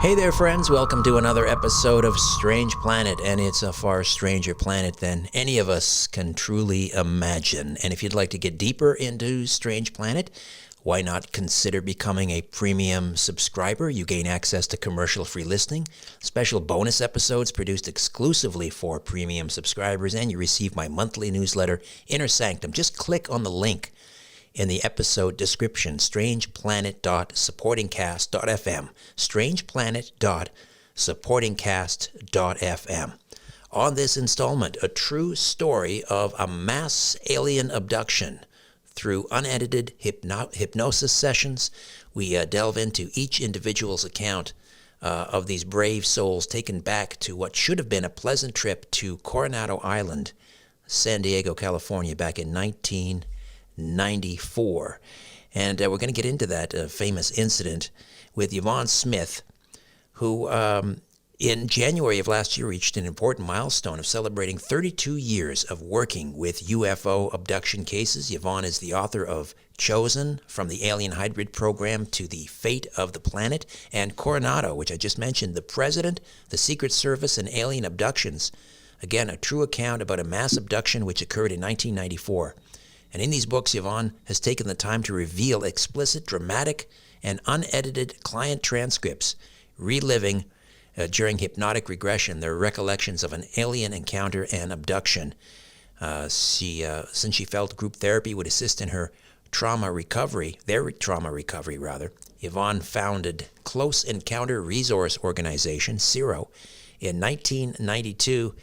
Hey there, friends. Welcome to another episode of Strange Planet, and it's a far stranger planet than any of us can truly imagine. And if you'd like to get deeper into Strange Planet, why not consider becoming a premium subscriber? You gain access to commercial-free listening, special bonus episodes produced exclusively for premium subscribers, and you receive my monthly newsletter, Inner Sanctum. Just click on the link in the episode description, strangeplanet.supportingcast.fm, strangeplanet.supportingcast.fm. On this installment, a true story of a mass alien abduction. Through unedited hypnosis sessions, we delve into each individual's account of these brave souls taken back to what should have been a pleasant trip to Coronado Island, San Diego, California, back in 1994. And we're going to get into that famous incident with Yvonne Smith, who in January of last year reached an important milestone of celebrating 32 years of working with UFO abduction cases. Yvonne is the author of Chosen, From the Alien Hybrid Program to the Fate of the Planet, and Coronado, which I just mentioned, The President, the Secret Service, and Alien Abductions. Again, a true account about a mass abduction which occurred in 1994. And in these books, Yvonne has taken the time to reveal explicit, dramatic, and unedited client transcripts, reliving during hypnotic regression their recollections of an alien encounter and abduction. Since she felt group therapy would assist in her trauma recovery, Yvonne founded Close Encounter Resource Organization, CERO, in 1992,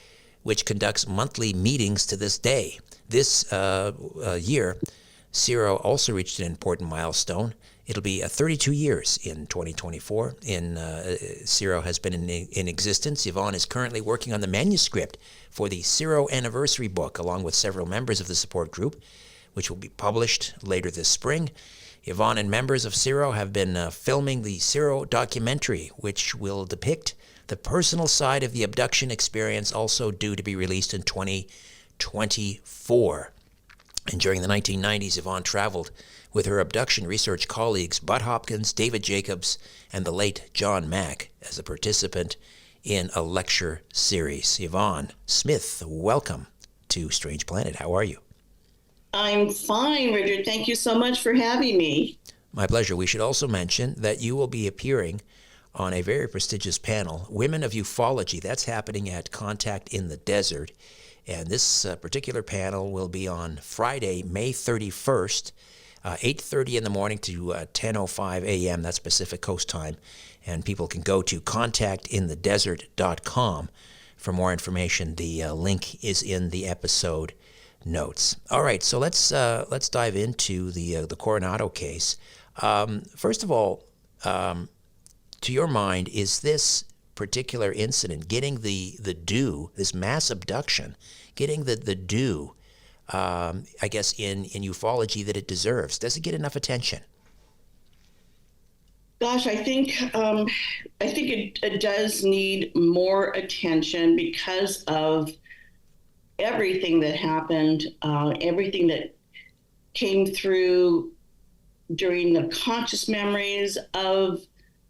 which conducts monthly meetings to this day. This year, CERO also reached an important milestone. It'll be 32 years in 2024. CERO has been in existence. Yvonne is currently working on the manuscript for the CERO anniversary book, along with several members of the support group, which will be published later this spring. Yvonne and members of CERO have been filming the CERO documentary, which will depict the personal side of the abduction experience, also due to be released in 2024. And during the 1990s, Yvonne traveled with her abduction research colleagues Bud Hopkins, David Jacobs, and the late John Mack as a participant in a lecture series. Yvonne Smith, welcome to Strange Planet. How are you? I'm fine, Richard. Thank you so much for having me. My pleasure. We should also mention that you will be appearing on a very prestigious panel, Women of Ufology. That's happening at Contact in the Desert. And this particular panel will be on Friday, May 31st, 8:30 in the morning to 10:05 a.m. That's Pacific Coast time. And people can go to contactinthedesert.com for more information. The link is in the episode notes. All right, so let's dive into the Coronado case. First of all, to your mind, is this particular incident getting the due, this mass abduction, getting the due, I guess, in ufology that it deserves? Does it get enough attention? Gosh, I think it does need more attention because of everything that happened, everything that came through during the conscious memories of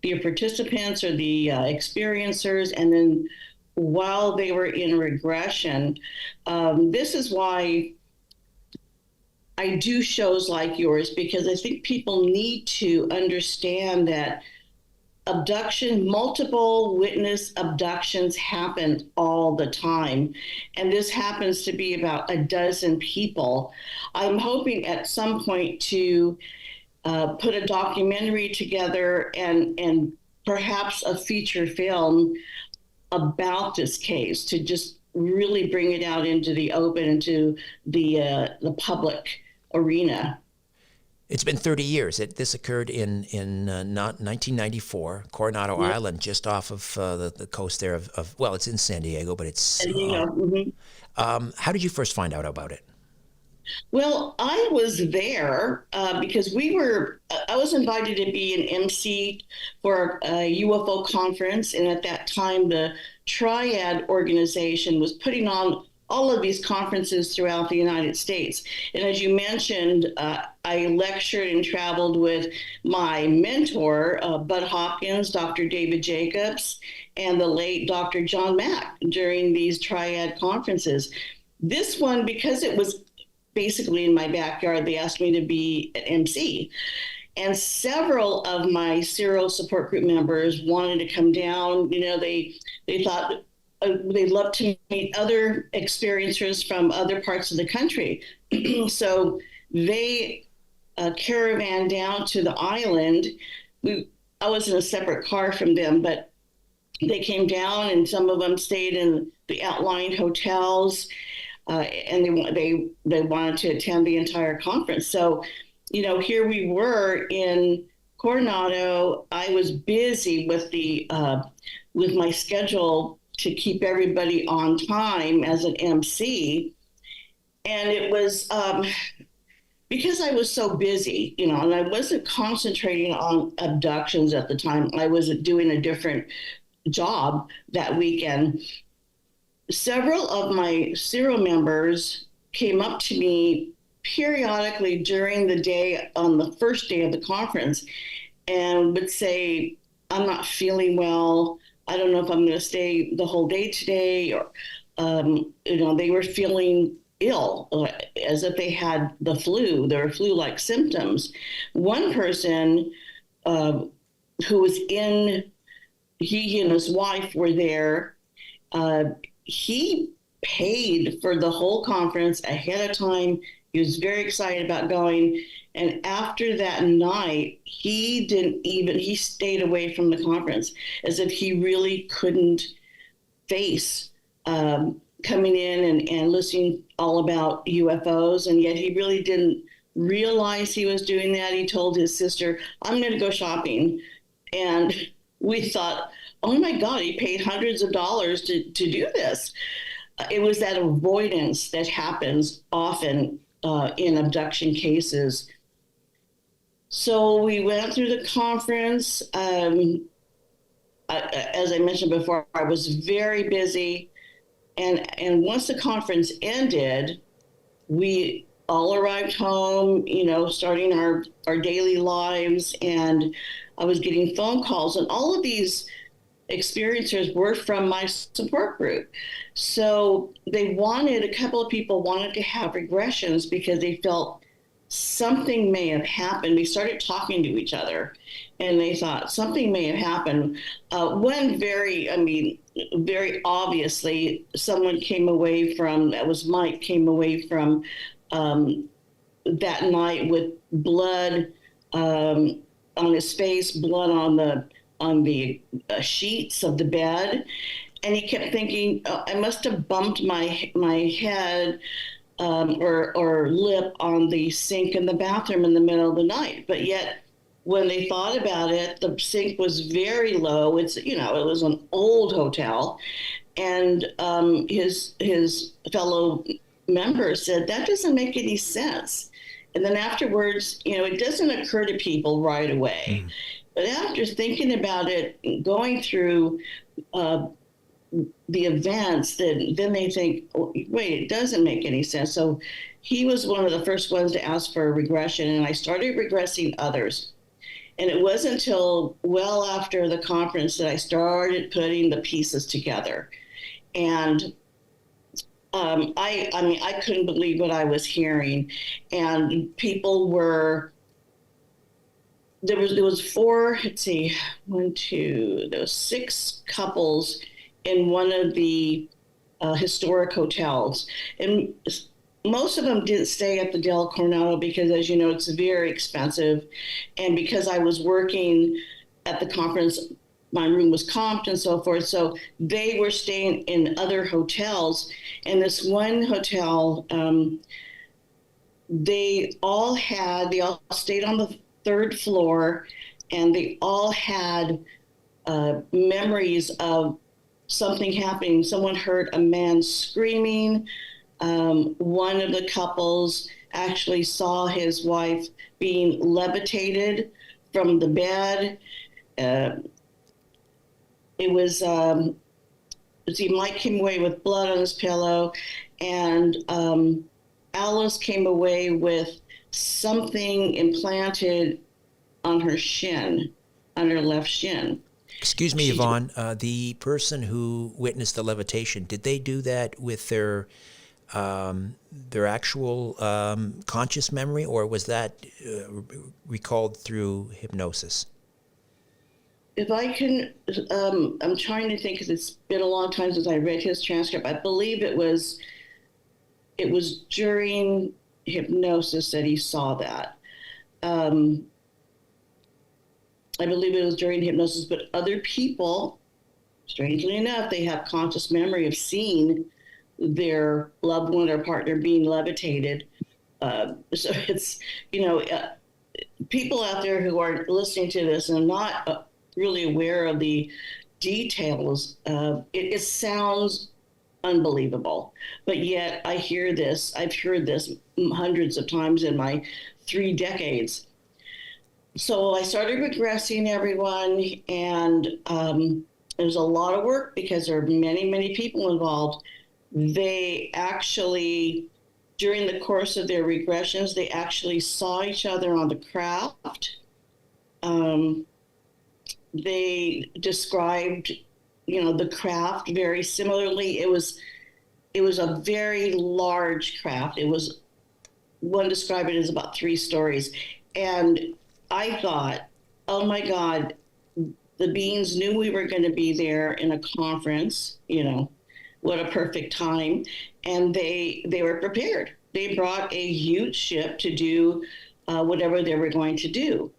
the participants or the experiencers, and then while they were in regression. This is why I do shows like yours, because I think people need to understand that multiple witness abductions happen all the time. And this happens to be about a dozen people. I'm hoping at some point to put a documentary together and perhaps a feature film about this case to just really bring it out into the open, into the public arena. It's been 30 years. This occurred in 1994, Coronado Island, just off of the coast there of well, it's in San Diego, but it's... San Diego. How did you first find out about it? Well, I was there because I was invited to be an MC for a UFO conference. And at that time, the Triad organization was putting on all of these conferences throughout the United States. And as you mentioned, I lectured and traveled with my mentor, Bud Hopkins, Dr. David Jacobs, and the late Dr. John Mack during these triad conferences. This one, because it was basically in my backyard, they asked me to be an MC. And several of my CERO support group members wanted to come down. You know, they thought they'd love to meet other experiencers from other parts of the country. So they caravan down to the island. I was in a separate car from them, but they came down, and some of them stayed in the outlying hotels, and they wanted to attend the entire conference. So, you know, here we were in Coronado. I was busy with with my schedule to keep everybody on time as an MC, and it was because I was so busy, you know, and I wasn't concentrating on abductions at the time. I was doing a different job that weekend. Several of my CERO members came up to me periodically during the day, on the first day of the conference, and would say, I'm not feeling well. I don't know if I'm going to stay the whole day today. Or, you know, they were feeling ill, as if they had the flu. There were flu-like symptoms. One person who was he and his wife were there. He paid for the whole conference ahead of time. He was very excited about going. And after that night, he stayed away from the conference, as if he really couldn't face coming in and listening all about UFOs. And yet he really didn't realize he was doing that. He told his sister, I'm going to go shopping. And we thought, oh my God, he paid hundreds of dollars to do this. It was that avoidance that happens often in abduction cases. So we went through the conference. As I mentioned before, I was very busy. And once the conference ended, we all arrived home, you know, starting our daily lives. And I was getting phone calls, and all of these experiencers were from my support group. So a couple of people wanted to have regressions because they felt something may have happened. They started talking to each other, and they thought something may have happened. One very obviously, someone came away from, that was Mike, came away from that night with blood on his face, blood on the sheets of the bed. And he kept thinking, oh, I must have bumped my head or lip on the sink in the bathroom in the middle of the night. But yet, when they thought about it, the sink was very low. It was an old hotel. And his fellow members said, that doesn't make any sense. And then afterwards, you know, it doesn't occur to people right away. Mm. But after thinking about it, going through the events, then they think, oh, wait, it doesn't make any sense. So he was one of the first ones to ask for a regression, and I started regressing others. And it wasn't until well after the conference that I started putting the pieces together. And I couldn't believe what I was hearing. And people were, there was six couples in one of the historic hotels. And most of them didn't stay at the Del Coronado because, as you know, it's very expensive. And because I was working at the conference, my room was comped and so forth. So they were staying in other hotels. And this one hotel, they all stayed on the third floor, and they all had memories of something happening. Someone heard a man screaming. One of the couples actually saw his wife being levitated from the bed. Mike came away with blood on his pillow, and Alice came away with something implanted on her shin, on her left shin. Excuse me, Yvonne, the person who witnessed the levitation, did they do that with their actual conscious memory, or was that recalled through hypnosis? If I can, I'm trying to think because it's been a long time since I read his transcript. I believe it was during hypnosis that he saw that. I believe it was during hypnosis, but other people, strangely enough, they have conscious memory of seeing their loved one or partner being levitated. So it's, people out there who are listening to this and not really aware of the details, it sounds unbelievable. But yet I hear this, I've heard this hundreds of times in my 3 decades. So I started regressing everyone, and it was a lot of work because there are many, many people involved. They actually, during the course of their regressions, they actually saw each other on the craft. They described, the craft very similarly. It was a very large craft. It was, one described it as about 3 stories. And I thought, oh my God, the beings knew we were going to be there in a conference, what a perfect time. And they were prepared. They brought a huge ship to do whatever they were going to do.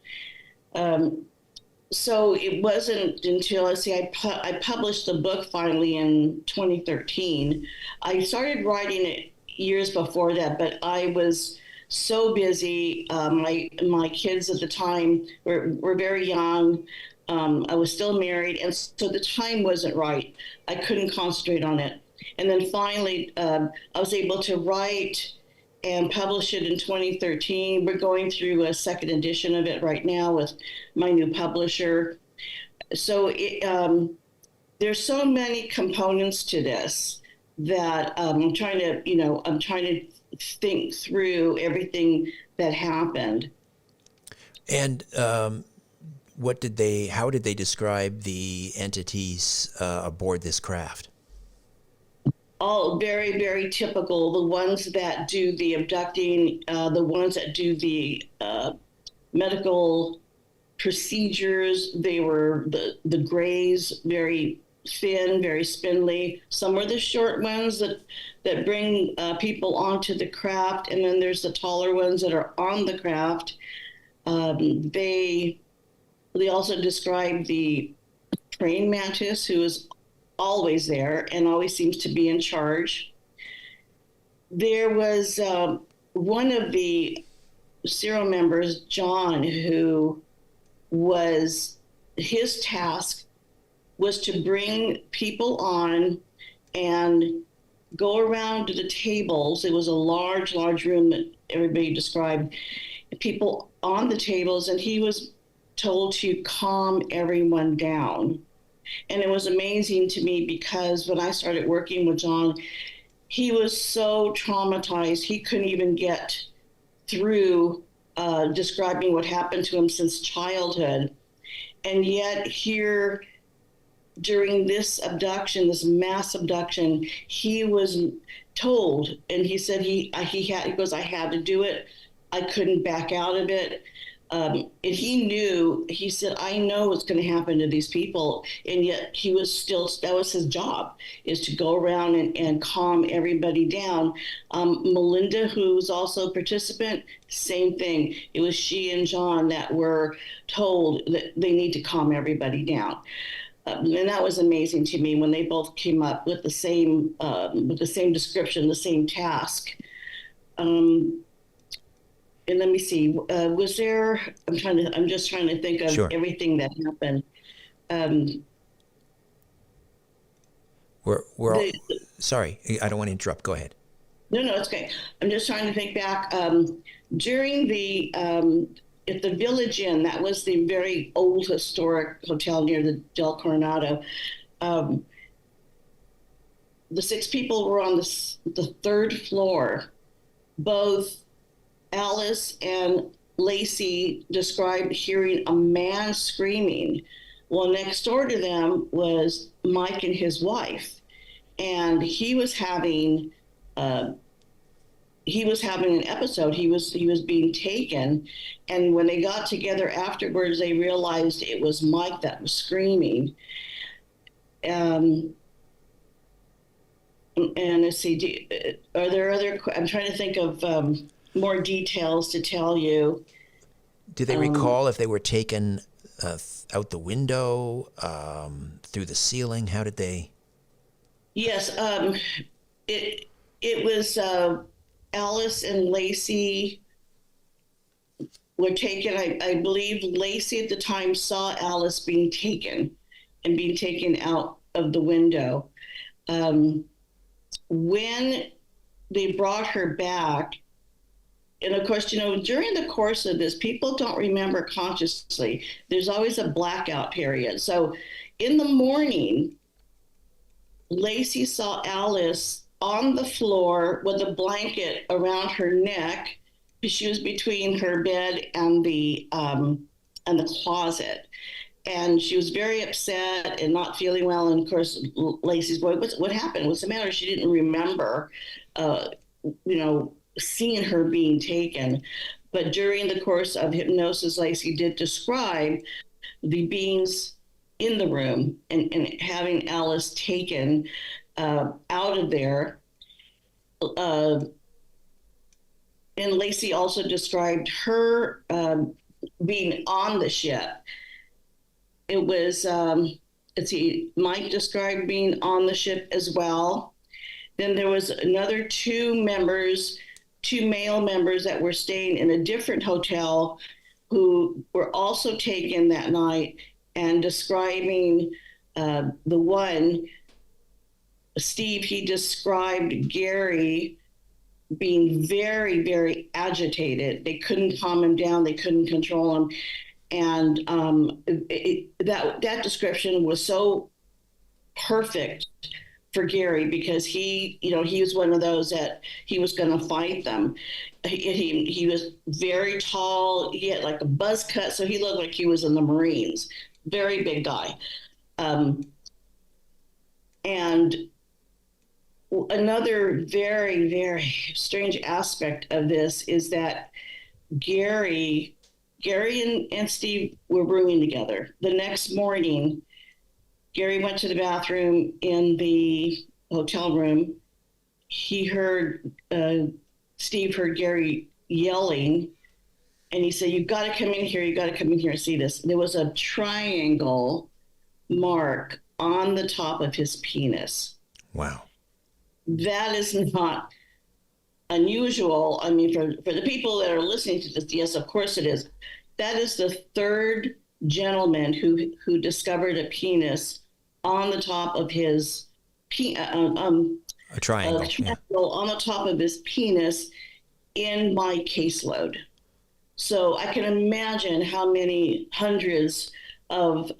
So it wasn't until, I published the book finally in 2013. I started writing it years before that, but I was so busy. My kids at the time were very young. I was still married, and so the time wasn't right. I couldn't concentrate on it. And then finally, I was able to write and publish it in 2013. We're going through a second edition of it right now with my new publisher. So there's so many components to this that I'm trying to think through everything that happened. And how did they describe the entities aboard this craft? All very, very typical. The ones that do the abducting, the ones that do the medical procedures, they were the grays, very thin, very spindly. Some are the short ones that bring people onto the craft, and then there's the taller ones that are on the craft. They also describe the praying mantis, who is always there and always seems to be in charge. There was one of the CERO members, John, who his task was to bring people on and go around to the tables. It was a large, large room that everybody described, people on the tables, and he was told to calm everyone down. And it was amazing to me because when I started working with John, he was so traumatized. He couldn't even get through describing what happened to him since childhood. And yet here, during this abduction, this mass abduction, he was told, and he said he goes, I had to do it. I couldn't back out of it. And he knew, he said, I know what's going to happen to these people. And yet he was still, that was his job, is to go around and calm everybody down. Melinda, who's also a participant, same thing. It was she and John that were told that they need to calm everybody down. And that was amazing to me when they both came up with the same description, the same task. And let me see, was there, I'm just trying to think of Sure. everything that happened. Sorry, I don't want to interrupt. Go ahead. No, it's okay. I'm just trying to think back. During at the Village Inn, that was the very old historic hotel near the Del Coronado. the 6 people were on the 3rd floor. Both Alice and Lacey described hearing a man screaming. Well, next door to them was Mike and his wife, and he was having an episode. He was being taken, and when they got together afterwards, they realized it was Mike that was screaming. And let's see, are there other? I'm trying to think of more details to tell you. Do they recall if they were taken out the window, through the ceiling? How did they? Yes, it was Alice and Lacey were taken. I believe Lacey at the time saw Alice being taken out of the window. When they brought her back, and of course, during the course of this, people don't remember consciously. There's always a blackout period. So in the morning, Lacey saw Alice on the floor with a blanket around her neck. She was between her bed and the closet. And she was very upset and not feeling well. And of course, Lacey's boy, what happened? What's the matter? She didn't remember, seeing her being taken. But during the course of hypnosis, Lacey did describe the beings in the room and having Alice taken out of there. And Lacey also described her being on the ship. It was, Mike described being on the ship as well. Then there was another 2 male members that were staying in a different hotel who were also taken that night, and describing the one, Steve, he described Gary being very, very agitated. They couldn't calm him down. They couldn't control him. And that description was so perfect for Gary, because he was one of those that he was going to fight them. He was very tall. He had like a buzz cut, so he looked like he was in the Marines. Very big guy. And another very, very strange aspect of this is that Gary and Steve were rooming together. The next morning, Gary went to the bathroom in the hotel room. Steve heard Gary yelling, and he said, "You've got to come in here. You've got to come in here and see this." There was a triangle mark on the top of his penis. Wow. That is not unusual. I mean, for the people that are listening to this, yes, of course it is. That is the 3rd gentleman who discovered a penis on the top of his a triangle, on the top of his penis in my caseload. So I can imagine how many hundreds of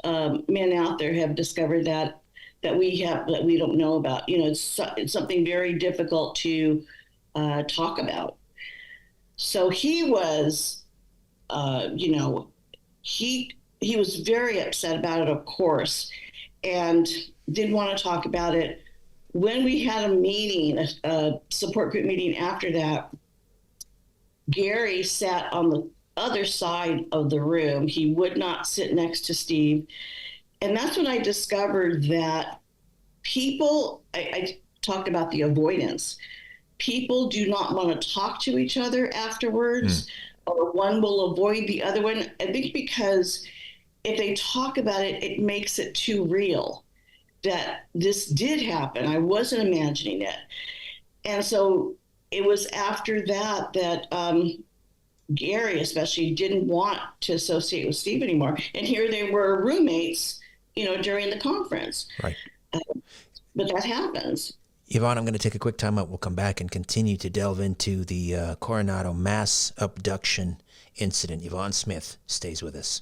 men out there have discovered that we don't know about. It's something very difficult to talk about. So he was, he was very upset about it, of course, and didn't want to talk about it. When we had a meeting, a support group meeting after that, Gary sat on the other side of the room. He would not sit next to Steve. And that's when I discovered that people, I talked about the avoidance. People do not want to talk to each other afterwards, or one will avoid the other one. I think because if they talk about it, it makes it too real that this did happen. I wasn't imagining it. And so it was after that Gary especially didn't want to associate with Steve anymore. And here they were roommates, during the conference. Right. But that happens. Yvonne, I'm going to take a quick time out. We'll come back and continue to delve into the Coronado mass abduction incident. Yvonne Smith stays with us.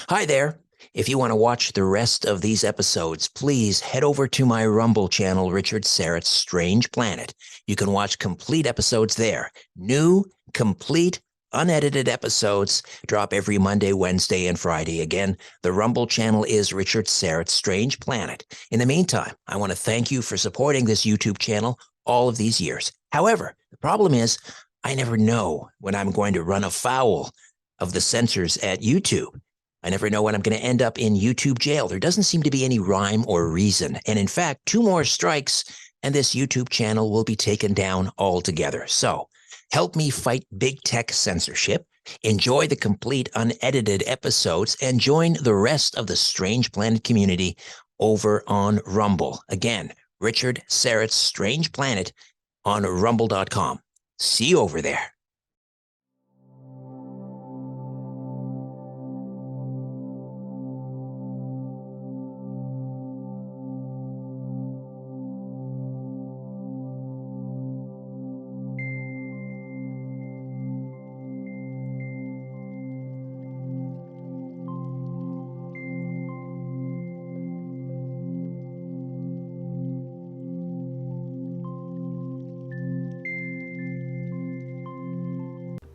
Hi there. If you want to watch the rest of these episodes, please head over to my Rumble channel, Richard Syrett's Strange Planet. You can watch complete episodes there. New, complete, unedited episodes drop every Monday, Wednesday, and Friday. Again, the Rumble channel is Richard Syrett's Strange Planet. In the meantime, I want to thank you for supporting this YouTube channel all of these years. However, the problem is I never know when I'm going to run afoul of the censors at YouTube. I never know when I'm going to end up in YouTube jail. There doesn't seem to be any rhyme or reason. And in fact, 2 more strikes and this YouTube channel will be taken down altogether. So help me fight big tech censorship, enjoy the complete unedited episodes, and join the rest of the Strange Planet community over on Rumble. Again, Richard Syrett's Strange Planet on rumble.com. See you over there.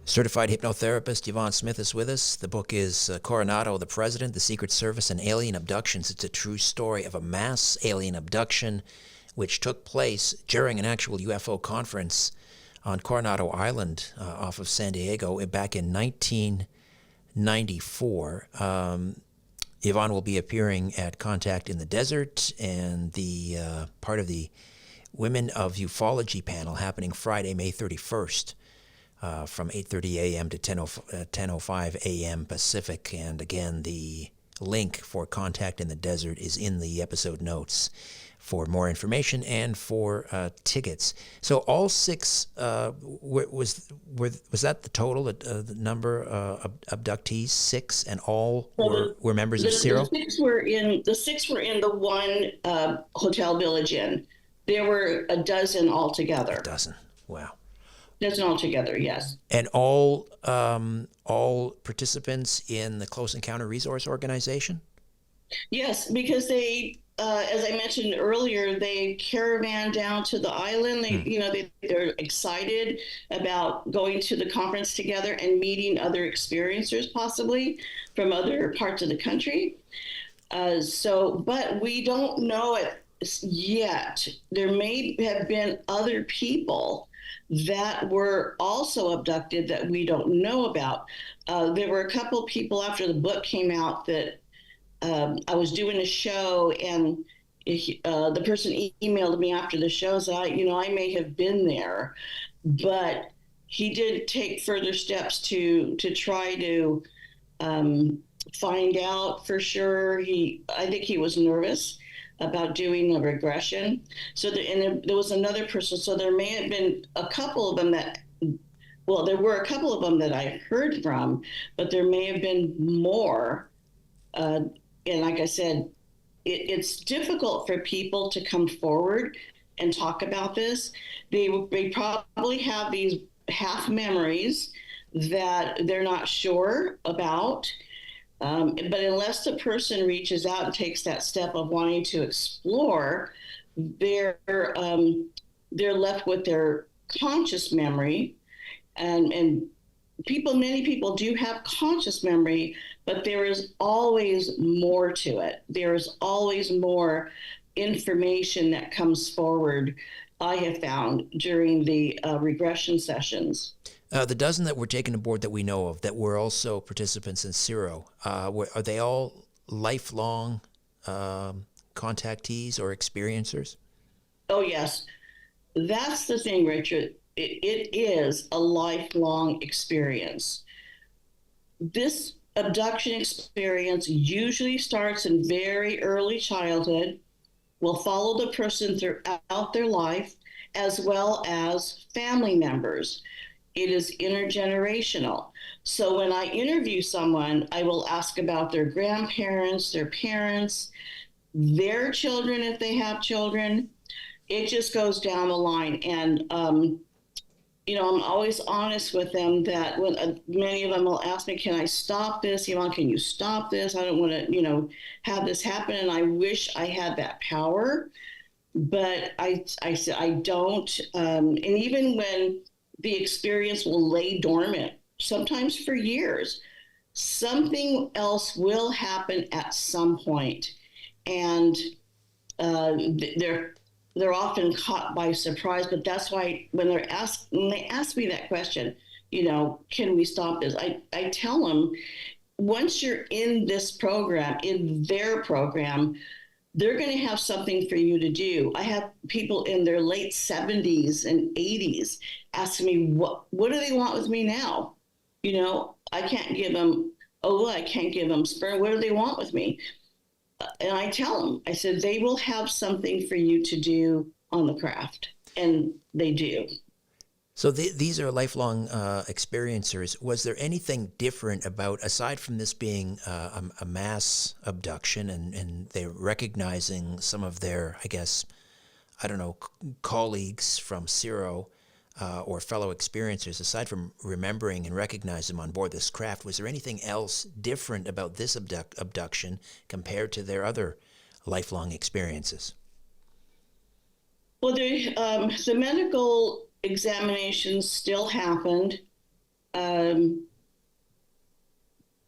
Certified hypnotherapist Yvonne Smith is with us. The book is Coronado, the President, the Secret Service, and Alien Abductions. It's a true story of a mass alien abduction which took place during an actual UFO conference on Coronado Island off of San Diego back in 1994. Yvonne will be appearing at Contact in the Desert and the part of the Women of Ufology panel happening Friday, May 31st. From 8:30 a.m. to 10:05 a.m. Pacific. And again, the link for Contact in the Desert is in the episode notes for more information and for tickets. So all 6, was that the total, the number of abductees? 6, and all were members of CERO? The 6 were in the one Hotel Village Inn. There were a dozen altogether. A dozen. Wow. Dozen altogether, yes. And all participants in the Close Encounter Resource Organization? Yes, because they, as I mentioned earlier, they caravan down to the island. They're excited about going to the conference together and meeting other experiencers, possibly from other parts of the country. But we don't know it yet. There may have been other people that were also abducted that we don't know about. There were a couple of people after the book came out that I was doing a show, and the person emailed me after the show said, I may have been there, but he did take further steps to try to find out for sure. I think he was nervous about doing a regression. So there was another person. So there may have been a couple of them there were a couple of them that I heard from, but there may have been more. And like I said, it's difficult for people to come forward and talk about this. They probably have these half memories that they're not sure about. But unless the person reaches out and takes that step of wanting to explore, they're left with their conscious memory, and many people do have conscious memory, but there is always more to it. There is always more information that comes forward, I have found, during the regression sessions. The dozen that were taken aboard that we know of that were also participants in CERO, are they all lifelong contactees or experiencers? Oh, yes. That's the thing, Richard. It is a lifelong experience. This abduction experience usually starts in very early childhood, will follow the person throughout their life, as well as family members. It is intergenerational. So when I interview someone, I will ask about their grandparents, their parents, their children, if they have children. It just goes down the line. And I'm always honest with them that when many of them will ask me, can I stop this? Yvonne, can you stop this? I don't want to, have this happen. And I wish I had that power, but I said, I don't. And even when the experience will lay dormant, sometimes for years, something else will happen at some point. And they're often caught by surprise, but that's why when they ask me that question, can we stop this? I tell them, once you're in this program, in their program, they're going to have something for you to do. I have people in their late 70s and 80s asking me, what do they want with me now? I can't give them, I can't give them sperm. What do they want with me? And I tell them, I said, they will have something for you to do on the craft. And they do. So these are lifelong experiencers. Was there anything different about, aside from this being a mass abduction and they're recognizing some of their, I guess, colleagues from CERO or fellow experiencers, aside from remembering and recognizing them on board this craft, was there anything else different about this abduction compared to their other lifelong experiences? Well, the medical examinations still happened, but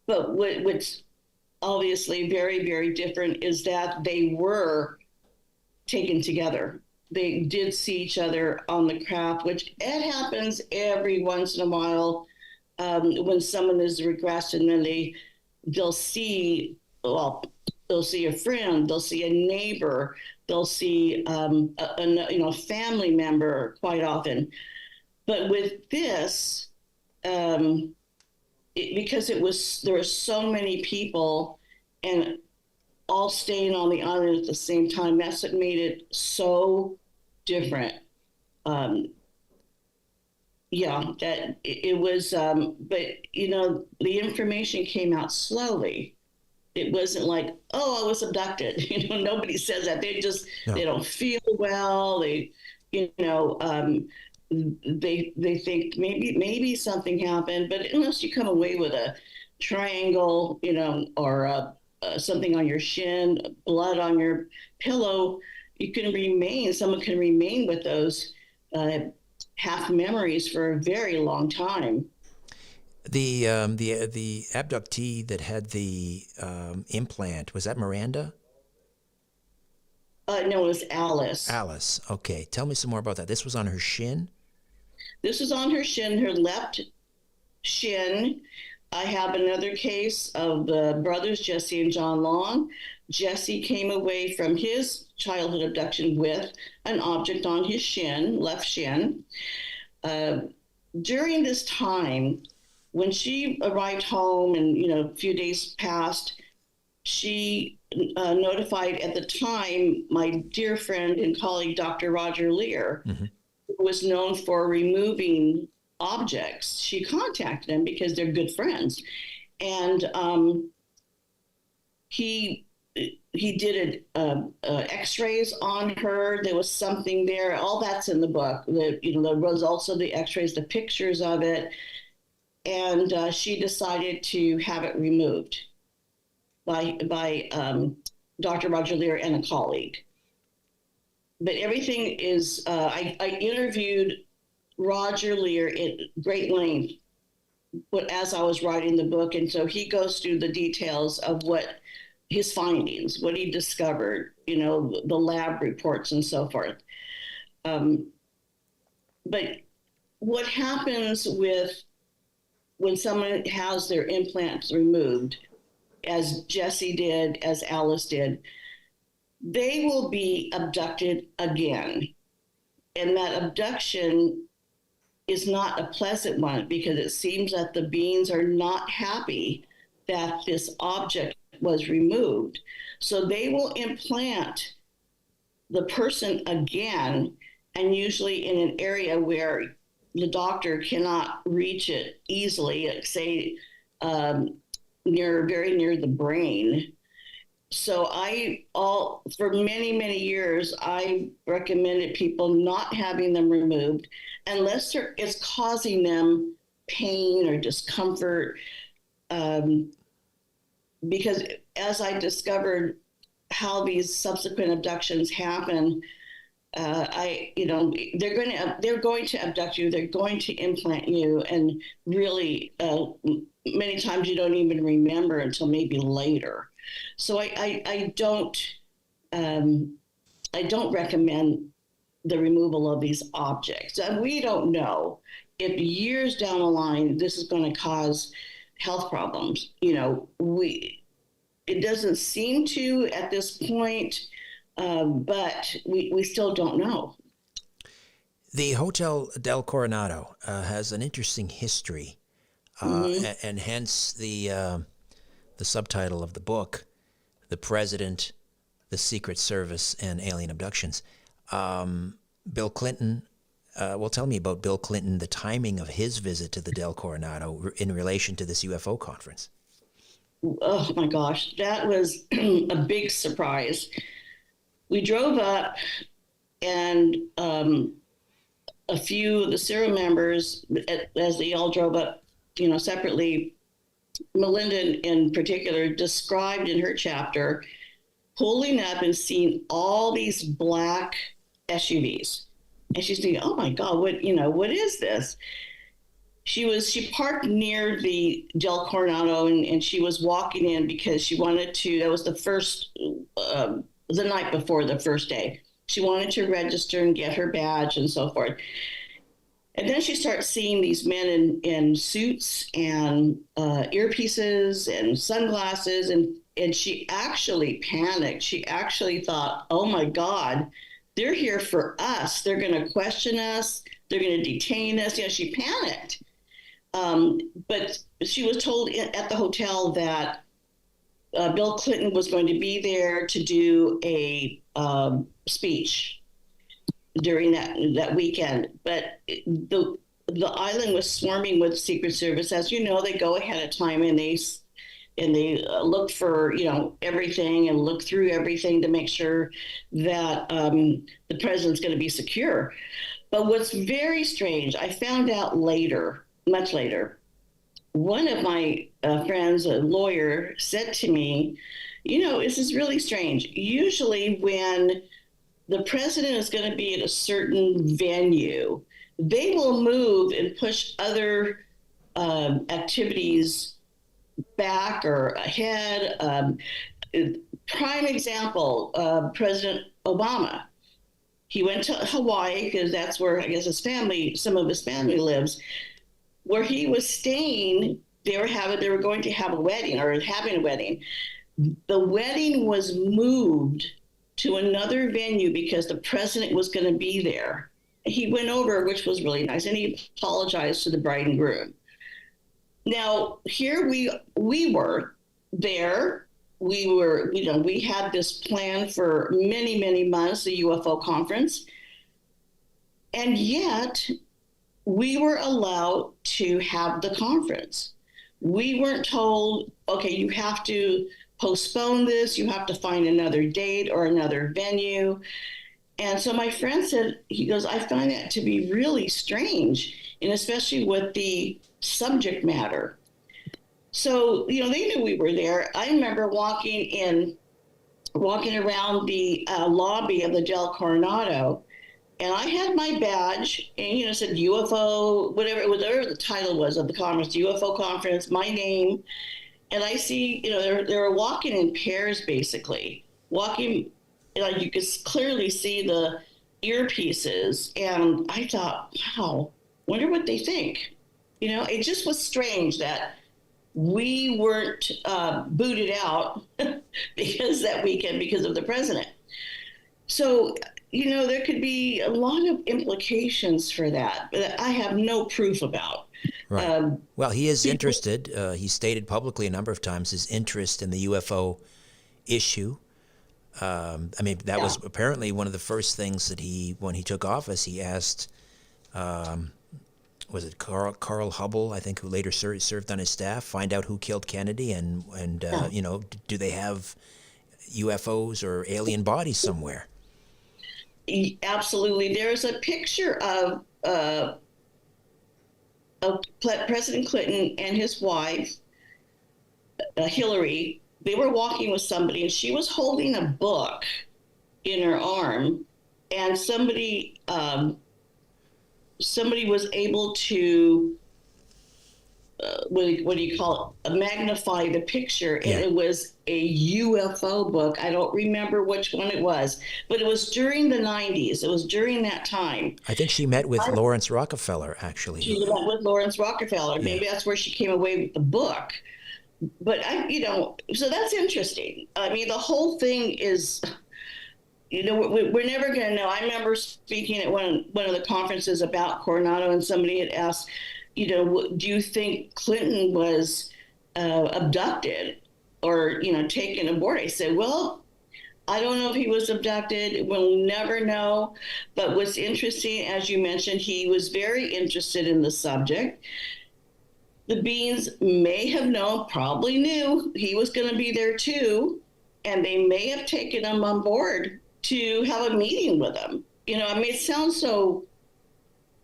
what's obviously very, very different is that they were taken together. They did see each other on the craft, which it happens every once in a while when someone is regressed, and then they'll see a friend, they'll see a neighbor, they'll see a family member quite often. But with this, because there were so many people and all staying on the island at the same time, that's what made it so different. That it was, but the information came out slowly. It wasn't like, I was abducted. Nobody says that. They don't feel well. They think maybe something happened, but unless you come away with a triangle, or something on your shin, blood on your pillow, someone can remain with those half memories for a very long time. The abductee that had the implant, was that Miranda? No, it was Alice. Alice. Okay. Tell me some more about that. This was on her shin? This was on her shin, her left shin. I have another case of the brothers, Jesse and John Long. Jesse came away from his childhood abduction with an object on his shin, left shin. During this time, when she arrived home and, a few days passed, she notified at the time my dear friend and colleague, Dr. Roger Leir, mm-hmm. who was known for removing objects. She contacted him because they're good friends. And he did x-rays on her. There was something there. All that's in the book. The results of the x-rays, the pictures of it. And she decided to have it removed by Dr. Roger Leir and a colleague. But everything is, I interviewed Roger Leir at great length as I was writing the book. And so he goes through the details of what his findings, what he discovered, the lab reports and so forth. But what happens when someone has their implants removed, as Jesse did, as Alice did, they will be abducted again. And that abduction is not a pleasant one, because it seems that the beings are not happy that this object was removed. So they will implant the person again, and usually in an area where the doctor cannot reach it easily, like say very near the brain. So for many, many years, I recommended people not having them removed unless it's causing them pain or discomfort. Um, because as I discovered how these subsequent abductions happen, they're going to abduct you, they're going to implant you, and really, many times you don't even remember until maybe later. So I don't recommend the removal of these objects, and we don't know if years down the line this is going to cause health problems. It doesn't seem to at this point, but we still don't know. The Hotel del Coronado has an interesting history, and hence the subtitle of the book, "The President, the Secret Service, and Alien Abductions." Bill Clinton, tell me about Bill Clinton, the timing of his visit to the Del Coronado in relation to this UFO conference. Oh my gosh, that was a big surprise. We drove up, and a few of the CERO members, as they all drove up, separately, Melinda in particular described in her chapter pulling up and seeing all these black SUVs. And she's thinking, oh my God, what is this? She parked near the Del Coronado, and she was walking in because she wanted to, that was the night before the first day. She wanted to register and get her badge and so forth. And then she starts seeing these men in suits and earpieces and sunglasses, and she actually panicked. She actually thought, oh my God, they're here for us. They're going to question us. They're going to detain us. She panicked. But she was told at the hotel that Bill Clinton was going to be there to do a speech during that weekend. But the island was swarming with Secret Service. As you know, they go ahead of time and they look for everything and look through everything to make sure that the president's going to be secure. But what's very strange, I found out later, much later, one of my friends, a lawyer, said to me, this is really strange. Usually when the president is going to be at a certain venue, they will move and push other activities back or ahead. Prime example, President Obama. He went to Hawaii because that's where I guess some of his family lives. Where he was staying, they were going to have a wedding or having a wedding. The wedding was moved to another venue because the president was going to be there. He went over, which was really nice, and he apologized to the bride and groom. Now, here we were there. We had this plan for many, many months, the UFO conference. And yet we were allowed to have the conference. We weren't told, okay, you have to postpone this, you have to find another date or another venue. And so my friend said, he goes, I find that to be really strange, and especially with the subject matter. So, they knew we were there. I remember walking around the lobby of the Del Coronado, and I had my badge, and it said UFO, whatever the title was of the conference, UFO conference, my name, and I see, they were walking in pairs, basically walking. You could clearly see the earpieces, and I thought, wow, wonder what they think. It just was strange that we weren't booted out because that weekend because of the president. So, there could be a lot of implications for that, but I have no proof about. Right. Well, he is interested. He stated publicly a number of times his interest in the UFO issue. That was apparently one of the first things that when he took office, he asked, was it Carl Hubble, I think, who later served on his staff, find out who killed Kennedy, and do they have UFOs or alien bodies somewhere. Absolutely. There's a picture of President Clinton and his wife, Hillary. They were walking with somebody, and she was holding a book in her arm, and somebody was able to what do you call it? Magnify the picture, and it was a UFO book. I don't remember which one it was, but it was during the 90s. It was during that time. I think she met with Lawrence Rockefeller, actually. She met with Lawrence Rockefeller. Maybe that's where she came away with the book. But so that's interesting. I mean, the whole thing is, we're never going to know. I remember speaking at one of the conferences about Coronado, and somebody had asked, do you think Clinton was abducted or, taken aboard? I said, well, I don't know if he was abducted. We'll never know. But what's interesting, as you mentioned, he was very interested in the subject. The Beans may have known, probably knew he was going to be there too. And they may have taken him on board to have a meeting with him. It sounds so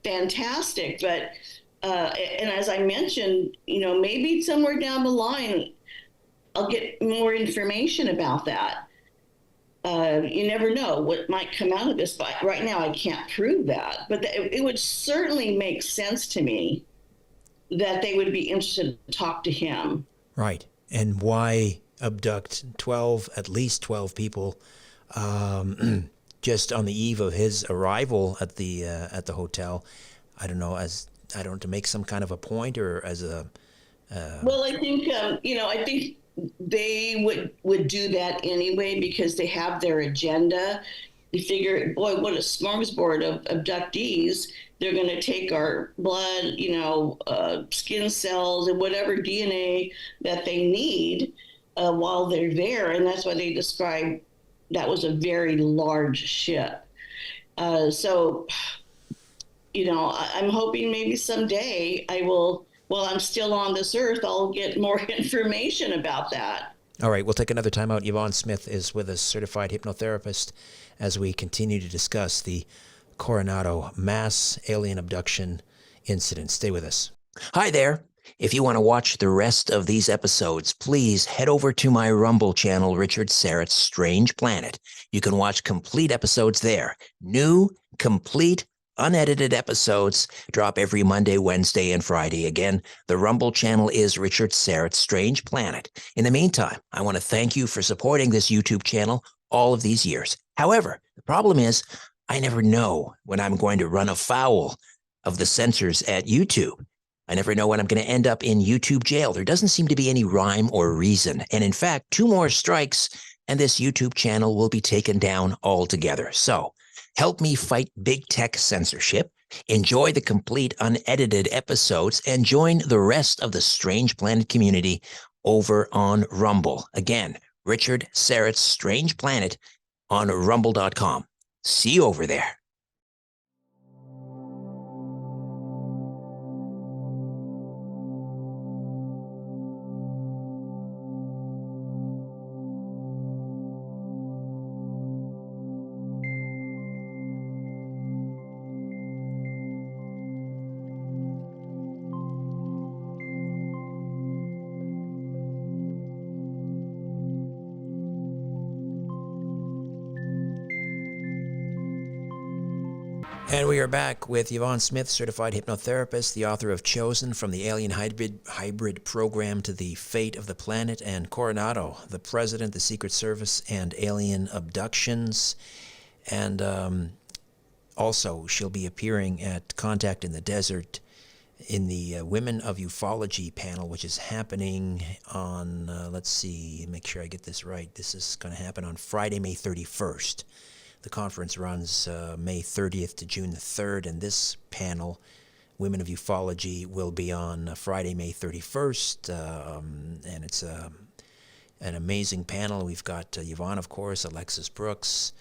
fantastic, but and as I mentioned, maybe somewhere down the line, I'll get more information about that. You never know what might come out of this, but right now I can't prove that. But it would certainly make sense to me that they would be interested to talk to him. Right. And why abduct at least 12 people just on the eve of his arrival at the hotel? I don't know, to make some kind of a point, or as a... Well, I think, I think they would do that anyway because they have their agenda. They figure, boy, what a smorgasbord of abductees. They're going to take our blood, skin cells and whatever DNA that they need while they're there. And that's why they describe that was a very large ship. So, I'm hoping maybe someday while I'm still on this earth, I'll get more information about that. All right, we'll take another time out. Yvonne Smith is with us, certified hypnotherapist, as we continue to discuss the Coronado mass alien abduction incident. Stay with us. Hi there. If you want to watch the rest of these episodes, please head over to my Rumble channel, Richard Syrett's Strange Planet. You can watch complete episodes there. New, complete, unedited episodes drop every Monday, Wednesday, and Friday. Again, the Rumble channel is Richard Syrett's Strange Planet. In the meantime, I want to thank you for supporting this YouTube channel all of these years. However, the problem is I never know when I'm going to run afoul of the censors at YouTube. I never know when I'm going to end up in YouTube jail. There doesn't seem to be any rhyme or reason. And in fact, 2 more strikes and this YouTube channel will be taken down altogether. So help me fight big tech censorship, enjoy the complete unedited episodes, and join the rest of the Strange Planet community over on Rumble. Again, Richard Syrett's Strange Planet on rumble.com. See you over there. And we are back with Yvonne Smith, certified hypnotherapist, the author of Chosen, From the Alien Hybrid Program to the Fate of the Planet, and Coronado, the President, the Secret Service, and Alien Abductions. And also, she'll be appearing at Contact in the Desert in the Women of Ufology panel, which is happening on, let's see, make sure I get this right. This is going to happen on Friday, May 31st. The conference runs May 30th to June the 3rd, and this panel, Women of Ufology, will be on Friday, May 31st, and it's an amazing panel. We've got Yvonne, of course, Alexis Brooks,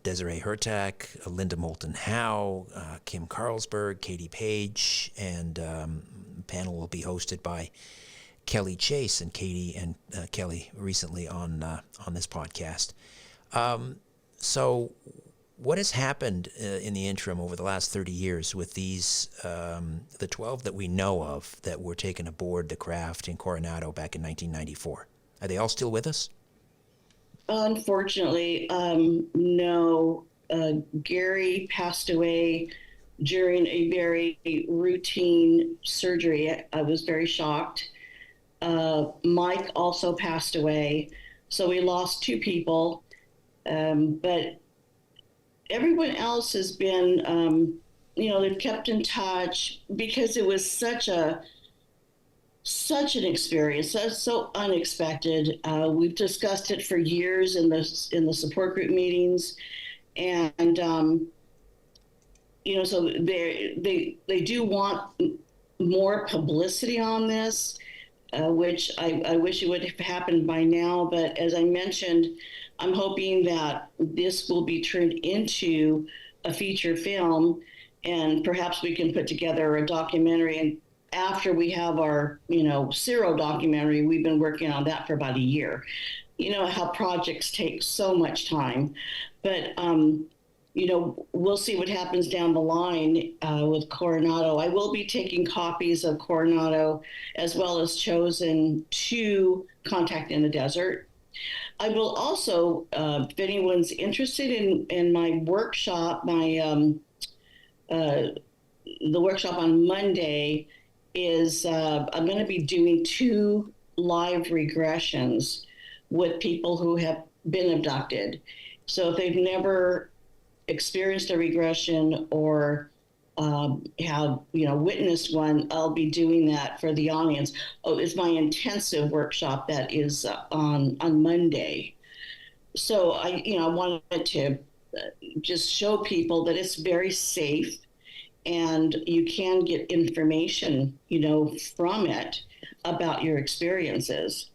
Desiree Hurtak, Linda Moulton Howe, Kim Carlsberg, Katie Page, and the panel will be hosted by Kelly Chase and Katie and Kelly recently on this podcast. So what has happened in the interim over the last 30 years with these, the 12 that we know of that were taken aboard the craft in Coronado back in 1994? Are they all still with us? Unfortunately, no. Gary passed away during a very routine surgery. I was very shocked. Mike also passed away. So we lost two people. But everyone else has been, they've kept in touch because it was such an experience, so unexpected. We've discussed it for years in the support group meetings, and so they do want more publicity on this, which I wish it would have happened by now. But as I mentioned, I'm hoping that this will be turned into a feature film, and perhaps we can put together a documentary. And after we have our, CERO documentary, we've been working on that for about a year. You know how projects take so much time, but we'll see what happens down the line with Coronado. I will be taking copies of Coronado as well as Chosen to Contact in the Desert. I will also, if anyone's interested in my workshop, the workshop on Monday is I'm going to be doing 2 live regressions with people who have been abducted. So if they've never experienced a regression or have witnessed one, I'll be doing that for the audience. It's my intensive workshop that is on Monday. So I wanted to just show people that it's very safe and you can get information from it about your experiences.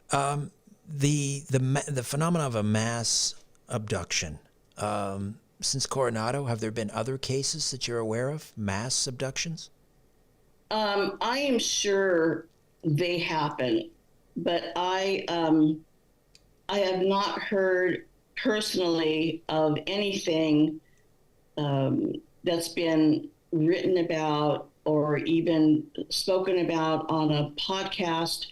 The phenomena of a mass abduction. Since Coronado, have there been other cases that you're aware of, mass abductions? I am sure they happen, but I have not heard personally of anything that's been written about or even spoken about on a podcast.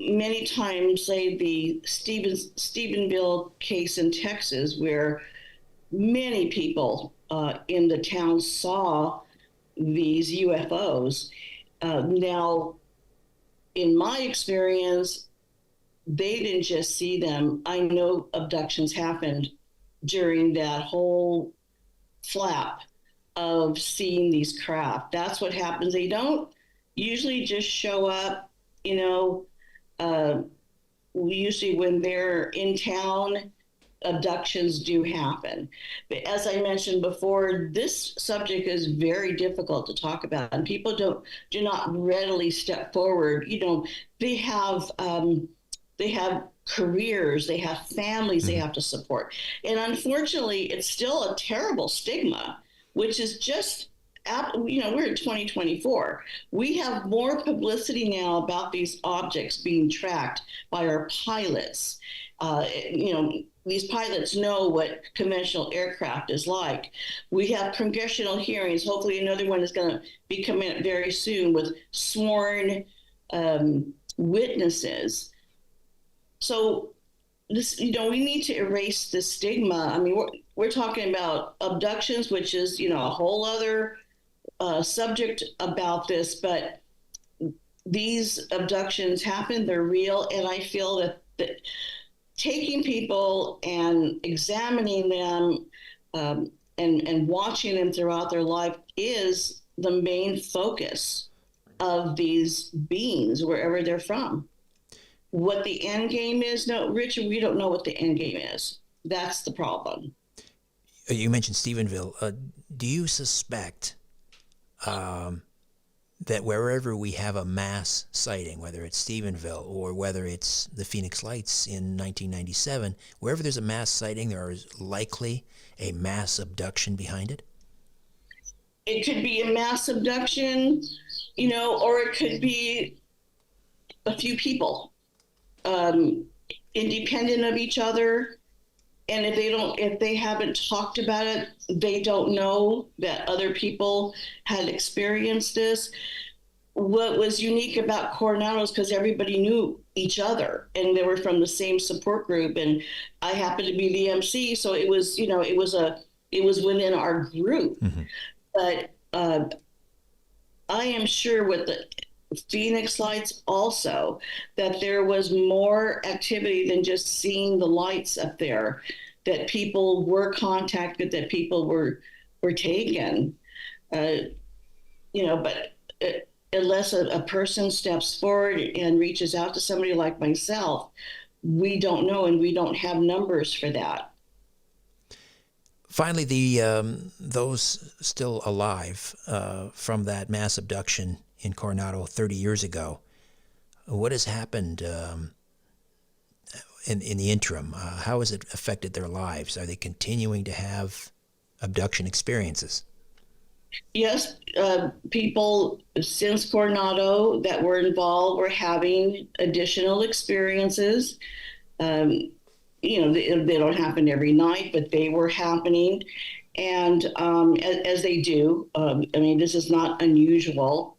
Many times, say the Stephenville case in Texas, where many people in the town saw these UFOs. Now, in my experience, they didn't just see them. I know abductions happened during that whole flap of seeing these craft. That's what happens. They don't usually just show up, usually when they're in town, abductions do happen. But as I mentioned before, this subject is very difficult to talk about, and people do not readily step forward. They have careers, they have families they have to support, and unfortunately, it's still a terrible stigma, which is just. We're in 2024. We have more publicity now about these objects being tracked by our pilots. These pilots know what conventional aircraft is like. We have congressional hearings. Hopefully another one is going to be coming up very soon with sworn witnesses. So this, we need to erase the stigma. I mean, we're talking about abductions, which is, a whole other subject about this, but these abductions happen, they're real, and I feel that taking people and examining them and watching them throughout their life is the main focus of these beings, wherever they're from. What the end game is, no, Richard, we don't know what the end game is. That's the problem. You mentioned Stephenville. Do you suspect that wherever we have a mass sighting, whether it's Stephenville or whether it's the Phoenix Lights in 1997, wherever there's a mass sighting, there is likely a mass abduction behind it? It could be a mass abduction, or it could be a few people, um, independent of each other. And if they haven't talked about it, they don't know that other people had experienced this. What was unique about Coronado is because everybody knew each other and they were from the same support group. And I happened to be the MC, so it was within our group. Mm-hmm. But I am sure with the Phoenix lights also that there was more activity than just seeing the lights up there, that people were contacted, that people were taken. uh, but unless a person steps forward and reaches out to somebody like myself, we don't know, and we don't have numbers for that. Finally, those still alive from that mass abduction in Coronado 30 years ago, what has happened in the interim? How has it affected their lives? Are they continuing to have abduction experiences? Yes, people since Coronado that were involved were having additional experiences. Um, they don't happen every night, but they were happening. And as they do, this is not unusual.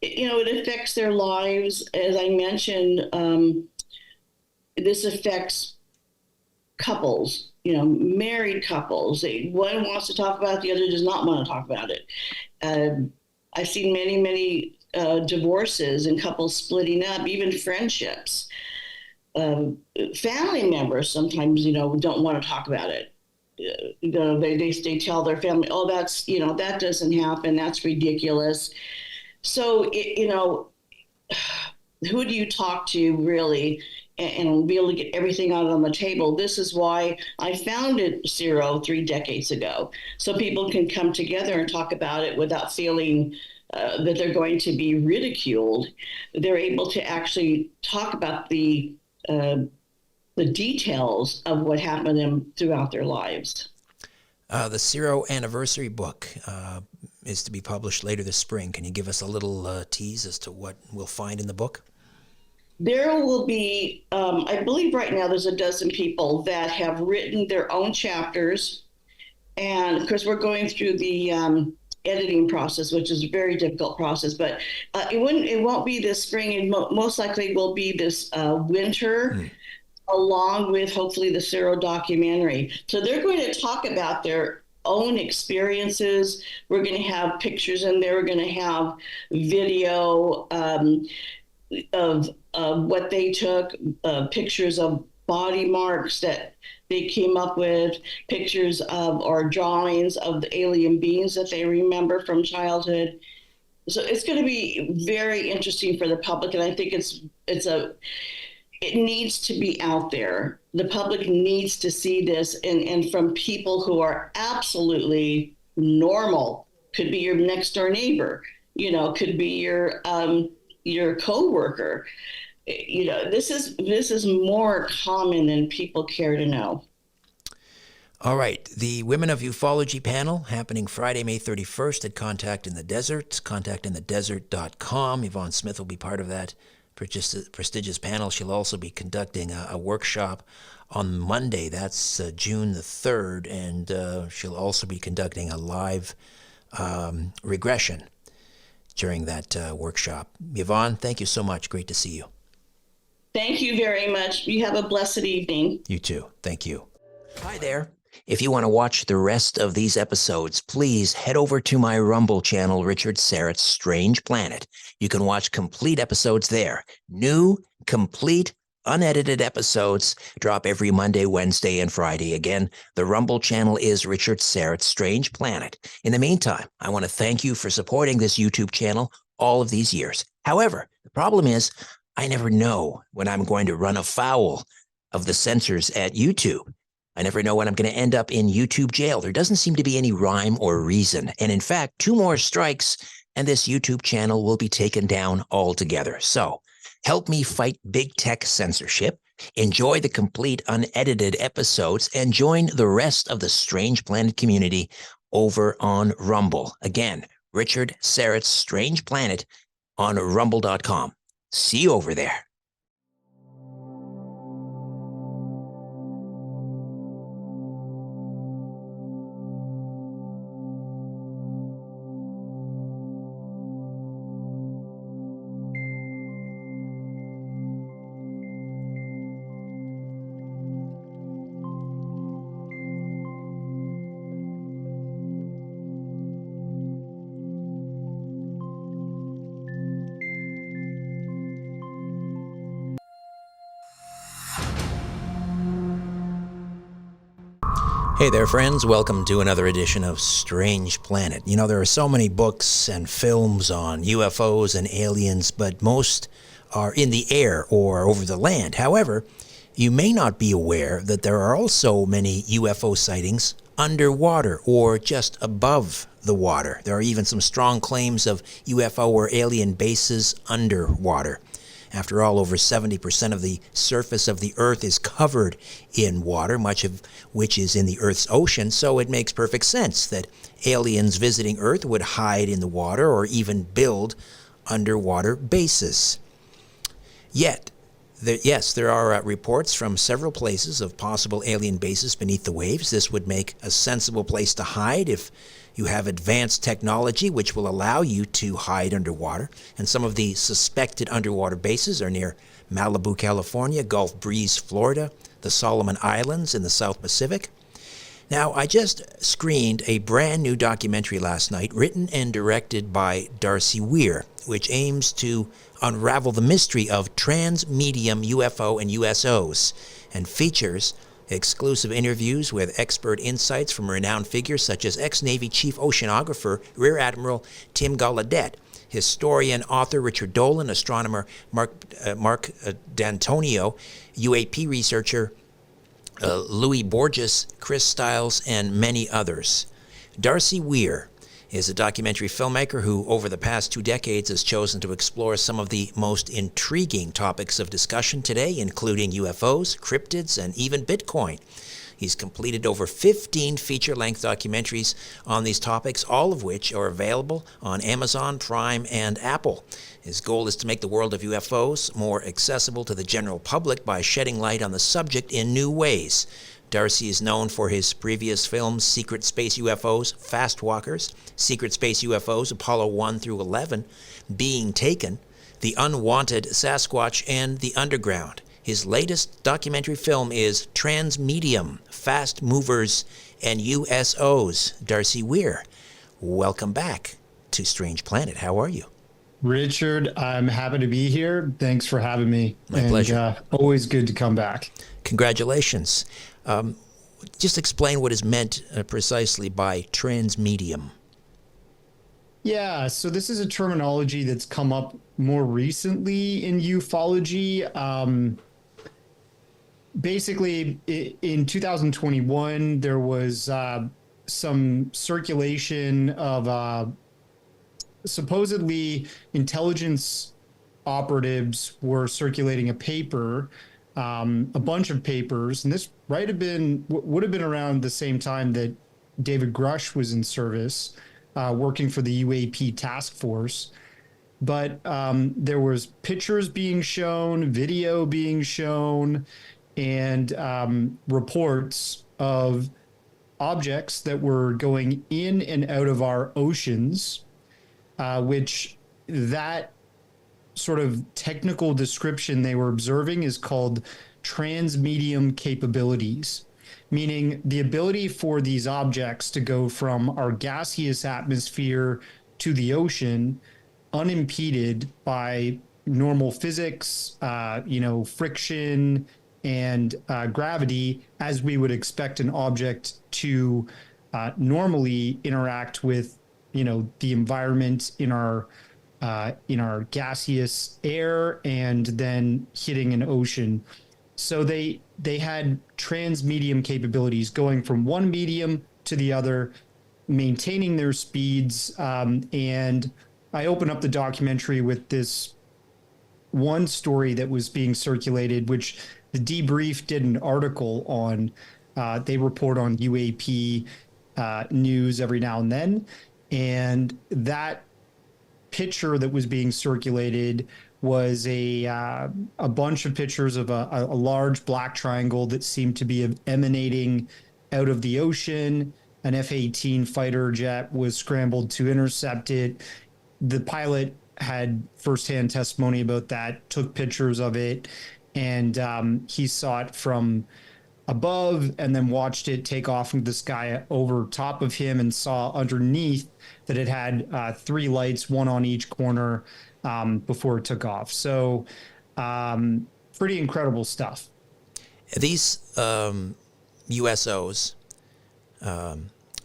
It affects their lives. As I mentioned, this affects couples, married couples. One wants to talk about it, the other does not want to talk about it. I've seen many, many divorces and couples splitting up, even friendships. Family members sometimes, don't want to talk about it. They tell their family, oh, that doesn't happen. That's ridiculous. So, who do you talk to really and be able to get everything out on the table? This is why I founded CERO 3 decades ago, so people can come together and talk about it without feeling that they're going to be ridiculed. They're able to actually talk about the details of what happened to them throughout their lives. The CERO anniversary book is to be published later this spring. Can you give us a little tease as to what we'll find in the book? There will be, I believe right now there's a dozen people that have written their own chapters. And of course, we're going through the editing process, which is a very difficult process, but it won't be this spring. It most likely will be this winter, along with hopefully the CERO documentary. So they're going to talk about their own experiences. We're going to have pictures in there. We're going to have video of what they took, pictures of body marks that they came up with, pictures of or drawings of the alien beings that they remember from childhood. So it's going to be very interesting for the public, and I think it needs to be out there. The public needs to see this, and from people who are absolutely normal. Could be your next door neighbor, could be your coworker. This is more common than people care to know. All right. The Women of Ufology panel happening Friday, May 31st at Contact in the Desert, contactinthedesert.com. Yvonne Smith will be part of that prestigious panel. She'll also be conducting a workshop on Monday. That's June the 3rd, and she'll also be conducting a live regression during that workshop. Yvonne, thank you so much. Great to see you. Thank you very much. You have a blessed evening. You too. Thank you. Hi there. If you want to watch the rest of these episodes, please head over to my Rumble channel, Richard Syrett's Strange Planet. You can watch complete episodes there. New, complete, unedited episodes drop every Monday, Wednesday, and Friday. Again, the Rumble channel is Richard Syrett's Strange Planet. In the meantime, I want to thank you for supporting this YouTube channel all of these years. However, the problem is I never know when I'm going to run afoul of the censors at YouTube. I never know when I'm going to end up in YouTube jail. There doesn't seem to be any rhyme or reason. And in fact, 2 more strikes and this YouTube channel will be taken down altogether. So help me fight big tech censorship, enjoy the complete unedited episodes, and join the rest of the Strange Planet community over on Rumble. Again, Richard Syrett's Strange Planet on rumble.com. See you over there. Hey there, friends. Welcome to another edition of Strange Planet. You know, there are so many books and films on UFOs and aliens, but most are in the air or over the land. However, you may not be aware that there are also many UFO sightings underwater or just above the water. There are even some strong claims of UFO or alien bases underwater. After all, over 70% of the surface of the Earth is covered in water, much of which is in the Earth's ocean, so it makes perfect sense that aliens visiting Earth would hide in the water or even build underwater bases. Yet, there are reports from several places of possible alien bases beneath the waves. This would make a sensible place to hide if you have advanced technology which will allow you to hide underwater. And some of the suspected underwater bases are near Malibu, California, Gulf Breeze, Florida, the Solomon Islands in the South Pacific. Now, I just screened a brand new documentary last night written and directed by Darcy Weir, which aims to unravel the mystery of trans-medium UFO and USOs and features exclusive interviews with expert insights from renowned figures such as ex-Navy Chief Oceanographer Rear Admiral Tim Gallaudet, historian author Richard Dolan, astronomer Mark D'Antonio, UAP researcher Louis Borges, Chris Stiles, and many others. Darcy Weir is a documentary filmmaker who, over the past 2 decades, has chosen to explore some of the most intriguing topics of discussion today, including UFOs, cryptids, and even Bitcoin. He's completed over 15 feature-length documentaries on these topics, all of which are available on Amazon, Prime, and Apple. His goal is to make the world of UFOs more accessible to the general public by shedding light on the subject in new ways. Darcy is known for his previous films, Secret Space UFOs, Fast Walkers, Secret Space UFOs, Apollo 1 through 11, Being Taken, The Unwanted Sasquatch, and The Underground. His latest documentary film is Transmedium, Fast Movers, and USOs. Darcy Weir, welcome back to Strange Planet. How are you? Richard, I'm happy to be here. Thanks for having me. My pleasure. Always good to come back. Congratulations. Just explain what is meant precisely by transmedium. Yeah, so this is a terminology that's come up more recently in ufology. Basically, in 2021, there was some circulation of supposedly intelligence operatives were circulating a paper, a bunch of papers, and this would have been around the same time that David Grush was in service, working for the UAP task force. But there was pictures being shown, video being shown, and reports of objects that were going in and out of our oceans, which that sort of technical description they were observing is called transmedium capabilities, meaning the ability for these objects to go from our gaseous atmosphere to the ocean unimpeded by normal physics, friction and gravity, as we would expect an object to normally interact with, the environment in our gaseous air and then hitting an ocean. So they had transmedium capabilities going from one medium to the other, maintaining their speeds. And I open up the documentary with this one story that was being circulated, which the Debrief did an article on. They report on UAP, news every now and then. And that picture that was being circulated was a bunch of pictures of a large black triangle that seemed to be emanating out of the ocean. An F-18 fighter jet was scrambled to intercept it. The pilot had firsthand testimony about that, took pictures of it, and he saw it from above and then watched it take off into the sky over top of him and saw underneath that it had three lights, one on each corner, before it took off. So pretty incredible stuff. These USOs,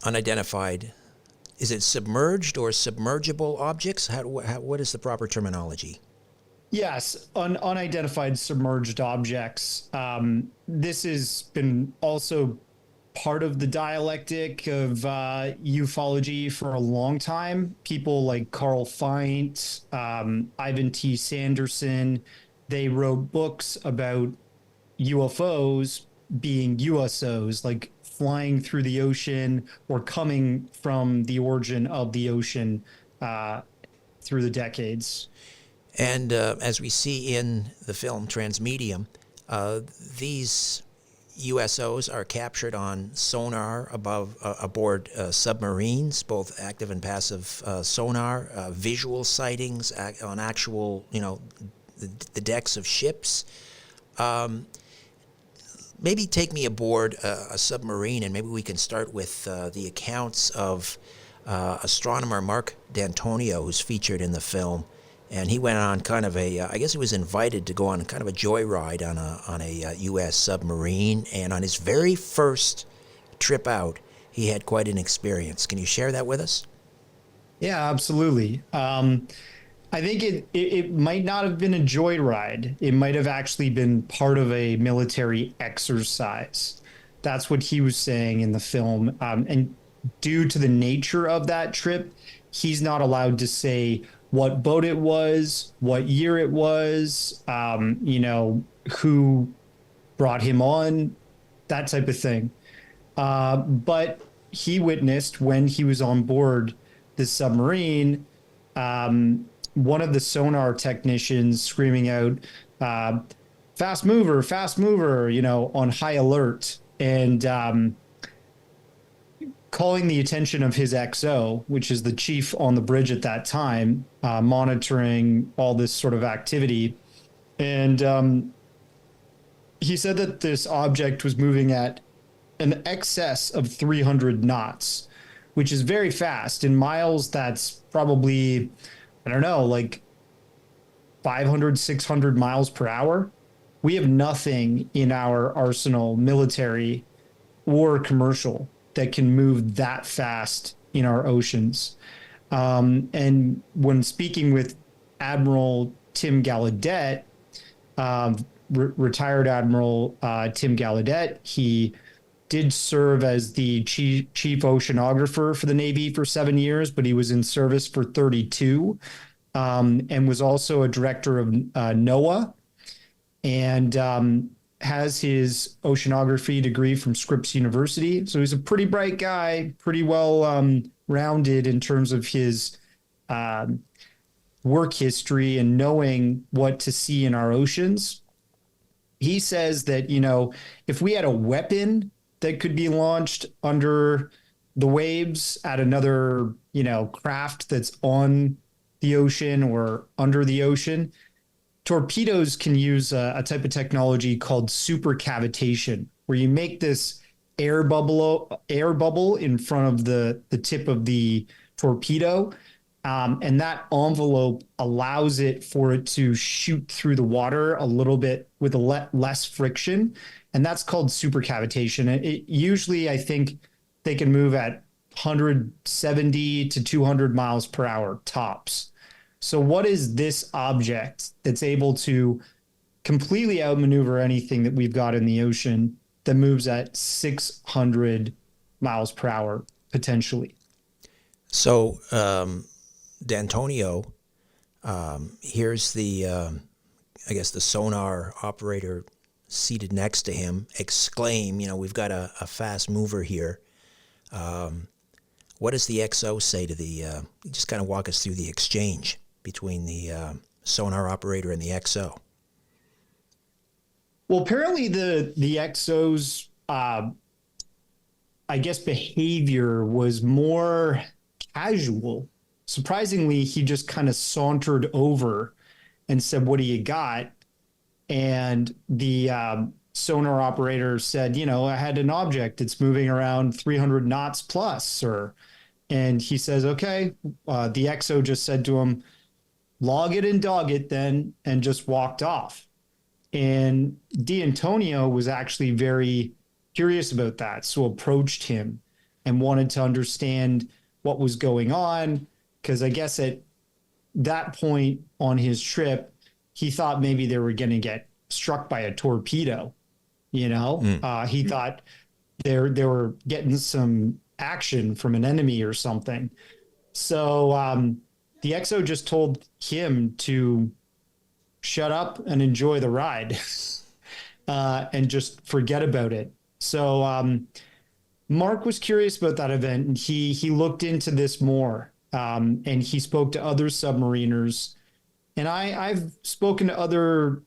unidentified, is it submerged or submergible objects? What is the proper terminology? Yes, unidentified submerged objects. This has been also part of the dialectic of ufology for a long time. People like Carl Feit, Ivan T. Sanderson, they wrote books about UFOs being USOs, like flying through the ocean or coming from the origin of the ocean through the decades. And as we see in the film Transmedium, these USOs are captured on sonar aboard submarines, both active and passive sonar, visual sightings on actual, the decks of ships. Maybe take me aboard a submarine, and maybe we can start with the accounts of astronomer Mark D'Antonio, who's featured in the film. And he went on kind of I guess he was invited to go on kind of a joyride on a U.S. submarine. And on his very first trip out, he had quite an experience. Can you share that with us? Yeah, absolutely. I think it might not have been a joyride. It might have actually been part of a military exercise. That's what he was saying in the film. And due to the nature of that trip, he's not allowed to say what boat it was, what year it was, who brought him on, that type of thing. But he witnessed when he was on board the submarine, one of the sonar technicians screaming out, fast mover, on high alert, and calling the attention of his XO, which is the chief on the bridge at that time, monitoring all this sort of activity. And he said that this object was moving at an excess of 300 knots, which is very fast. In miles, that's probably, I don't know, like 500, 600 miles per hour. We have nothing in our arsenal, military or commercial, that can move that fast in our oceans. And when speaking with Admiral Tim Gallaudet, retired Admiral Tim Gallaudet, he did serve as the chief oceanographer for the Navy for 7 years, but he was in service for 32, and was also a director of NOAA, and has his oceanography degree from Scripps University. So he's a pretty bright guy, pretty well rounded in terms of his work history and knowing what to see in our oceans. He says that, if we had a weapon that could be launched under the waves at another, craft that's on the ocean or under the ocean, torpedoes can use a type of technology called supercavitation, where you make this air bubble in front of the tip of the torpedo, and that envelope allows it for it to shoot through the water a little bit with less friction, and that's called supercavitation. It usually, I think, they can move at 170 to 200 miles per hour tops. So what is this object that's able to completely outmaneuver anything that we've got in the ocean that moves at 600 miles per hour potentially? So D'Antonio, here's the, I guess the sonar operator seated next to him exclaim, we've got a fast mover here. What does the XO say to the? Just kind of walk us through the exchange between the sonar operator and the XO. Well, apparently the XO's I guess behavior was more casual. Surprisingly, he just kind of sauntered over and said, "What do you got?" And the sonar operator said, "I had an object. It's moving around 300 knots plus, sir." And he says, "Okay." The XO just said to him, "Log it and dog it then," and just walked off. And D'Antonio was actually very curious about that, so approached him and wanted to understand what was going on, because I guess at that point on his trip, he thought maybe they were going to get struck by a torpedo. He thought they were getting some action from an enemy or something. So the XO just told him to shut up and enjoy the ride and just forget about it. So Mark was curious about that event, and he looked into this more, and he spoke to other submariners. And I've spoken to other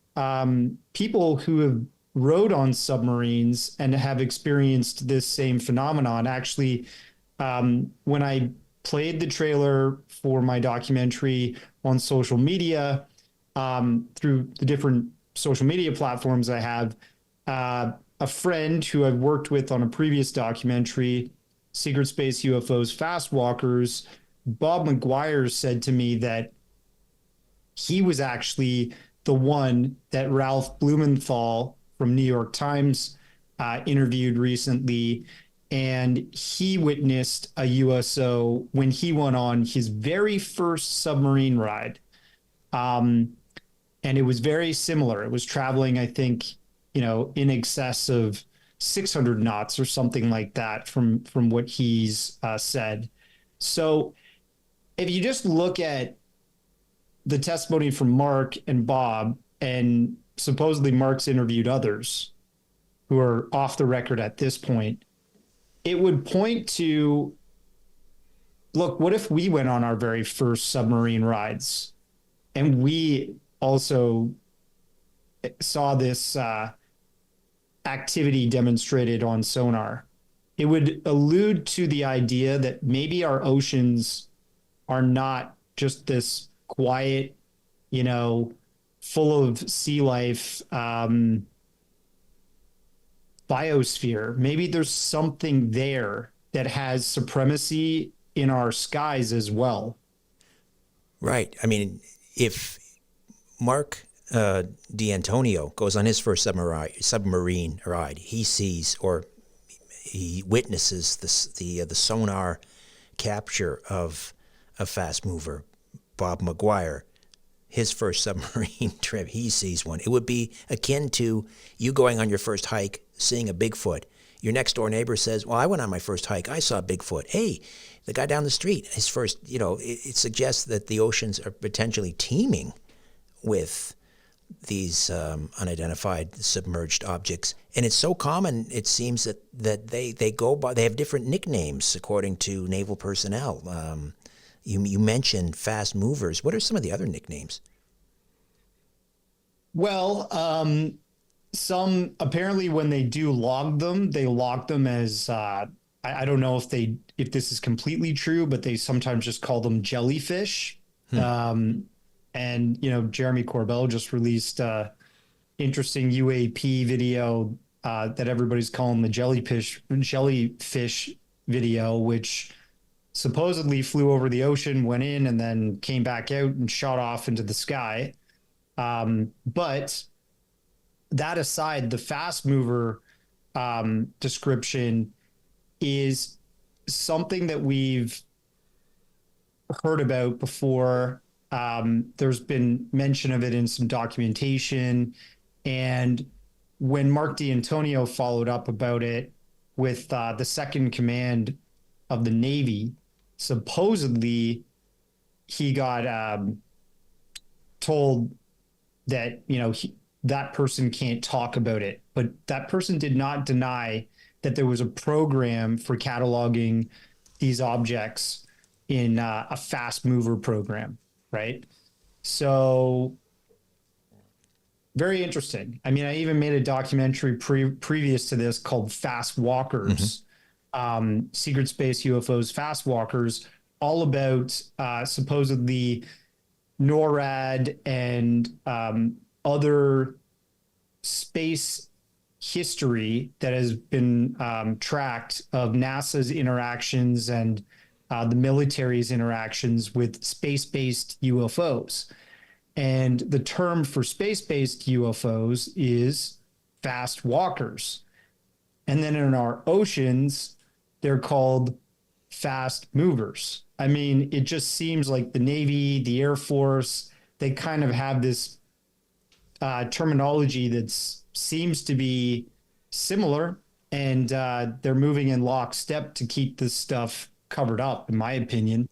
people who have rode on submarines and have experienced this same phenomenon. Actually, when I played the trailer for my documentary on social media, through the different social media platforms I have, a friend who I've worked with on a previous documentary, Secret Space UFOs Fast Walkers, Bob McGuire, said to me that he was actually the one that Ralph Blumenthal from New York Times interviewed recently, and he witnessed a USO when he went on his very first submarine ride. And it was very similar. It was traveling, I think, in excess of 600 knots or something like that from what he's said. So if you just look at the testimony from Mark and Bob, and supposedly Mark's interviewed others who are off the record at this point, it would point to, look, what if we went on our very first submarine rides and we also saw this activity demonstrated on sonar? It would allude to the idea that maybe our oceans are not just this quiet, full of sea life biosphere. Maybe there's something there that has supremacy in our skies as well. Right. I mean, if Mark D'Antonio goes on his first submarine ride, he sees or he witnesses the sonar capture of a fast mover. Bob McGuire, his first submarine trip, he sees one. It would be akin to you going on your first hike, seeing a Bigfoot. Your next door neighbor says, "Well, I went on my first hike. I saw Bigfoot." Hey, the guy down the street, his first, it suggests that the oceans are potentially teeming with these unidentified submerged objects. And it's so common, it seems that they go by, they have different nicknames according to naval personnel. You mentioned fast movers. What are some of the other nicknames? Well, some apparently when they do log them, they log them as I don't know if this is completely true, but they sometimes just call them jellyfish. And Jeremy Corbell just released a interesting UAP video that everybody's calling the jellyfish video, which supposedly flew over the ocean, went in, and then came back out and shot off into the sky. But that aside, the fast mover description is something that we've heard about before. There's been mention of it in some documentation. And when Mark D'Antonio followed up about it with the second command of the Navy, supposedly he got told that, that person can't talk about it. But that person did not deny that there was a program for cataloging these objects in a fast mover program, right? So very interesting. I mean, I even made a documentary previous to this called Fast Walkers, Secret Space UFOs, Fast Walkers, all about supposedly NORAD and other space history that has been tracked of NASA's interactions and the military's interactions with space-based UFOs. And the term for space-based UFOs is fast walkers. And then in our oceans, they're called fast movers. I mean, it just seems like the Navy, the Air Force, they kind of have this terminology that seems to be similar, and they're moving in lockstep to keep this stuff covered up, in my opinion.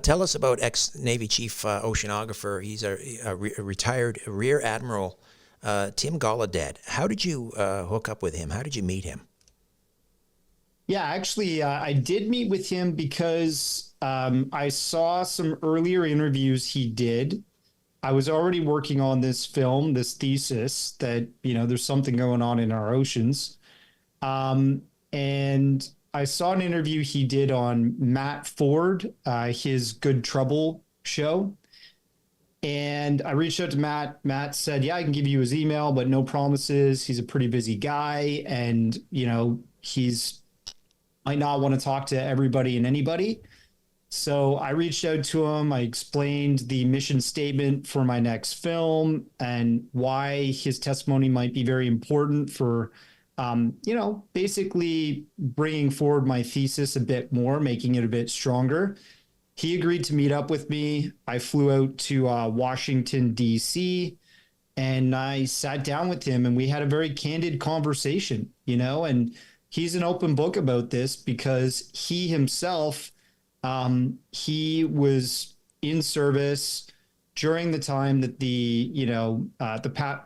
Tell us about ex-Navy Chief Oceanographer. He's a retired Rear Admiral, Tim Gallaudet. How did you hook up with him? How did you meet him? Yeah, actually, I did meet with him because I saw some earlier interviews he did. I was already working on this film, this thesis that, there's something going on in our oceans. And I saw an interview he did on Matt Ford, his Good Trouble show. And I reached out to Matt. Matt said, yeah, I can give you his email, but no promises. He's a pretty busy guy. And, he's might not want to talk to everybody and anybody. So I reached out to him. I explained the mission statement for my next film and why his testimony might be very important for basically bringing forward my thesis a bit more, making it a bit stronger. He agreed to meet up with me. I flew out to Washington, D.C., and I sat down with him and we had a very candid conversation, and he's an open book about this because he himself, he was in service during the time that the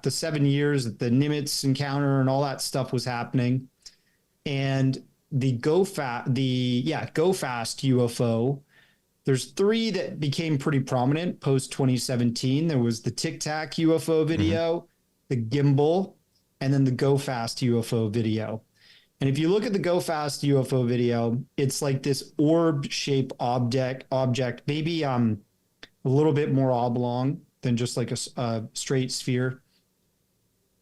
7 years that the Nimitz encounter and all that stuff was happening. And the Go Fast UFO, there's three that became pretty prominent post 2017. There was the Tic Tac UFO video, the gimbal, and then the Go Fast UFO video. And if you look at the Go Fast UFO video, it's like this orb-shaped object, maybe a little bit more oblong than just like a straight sphere.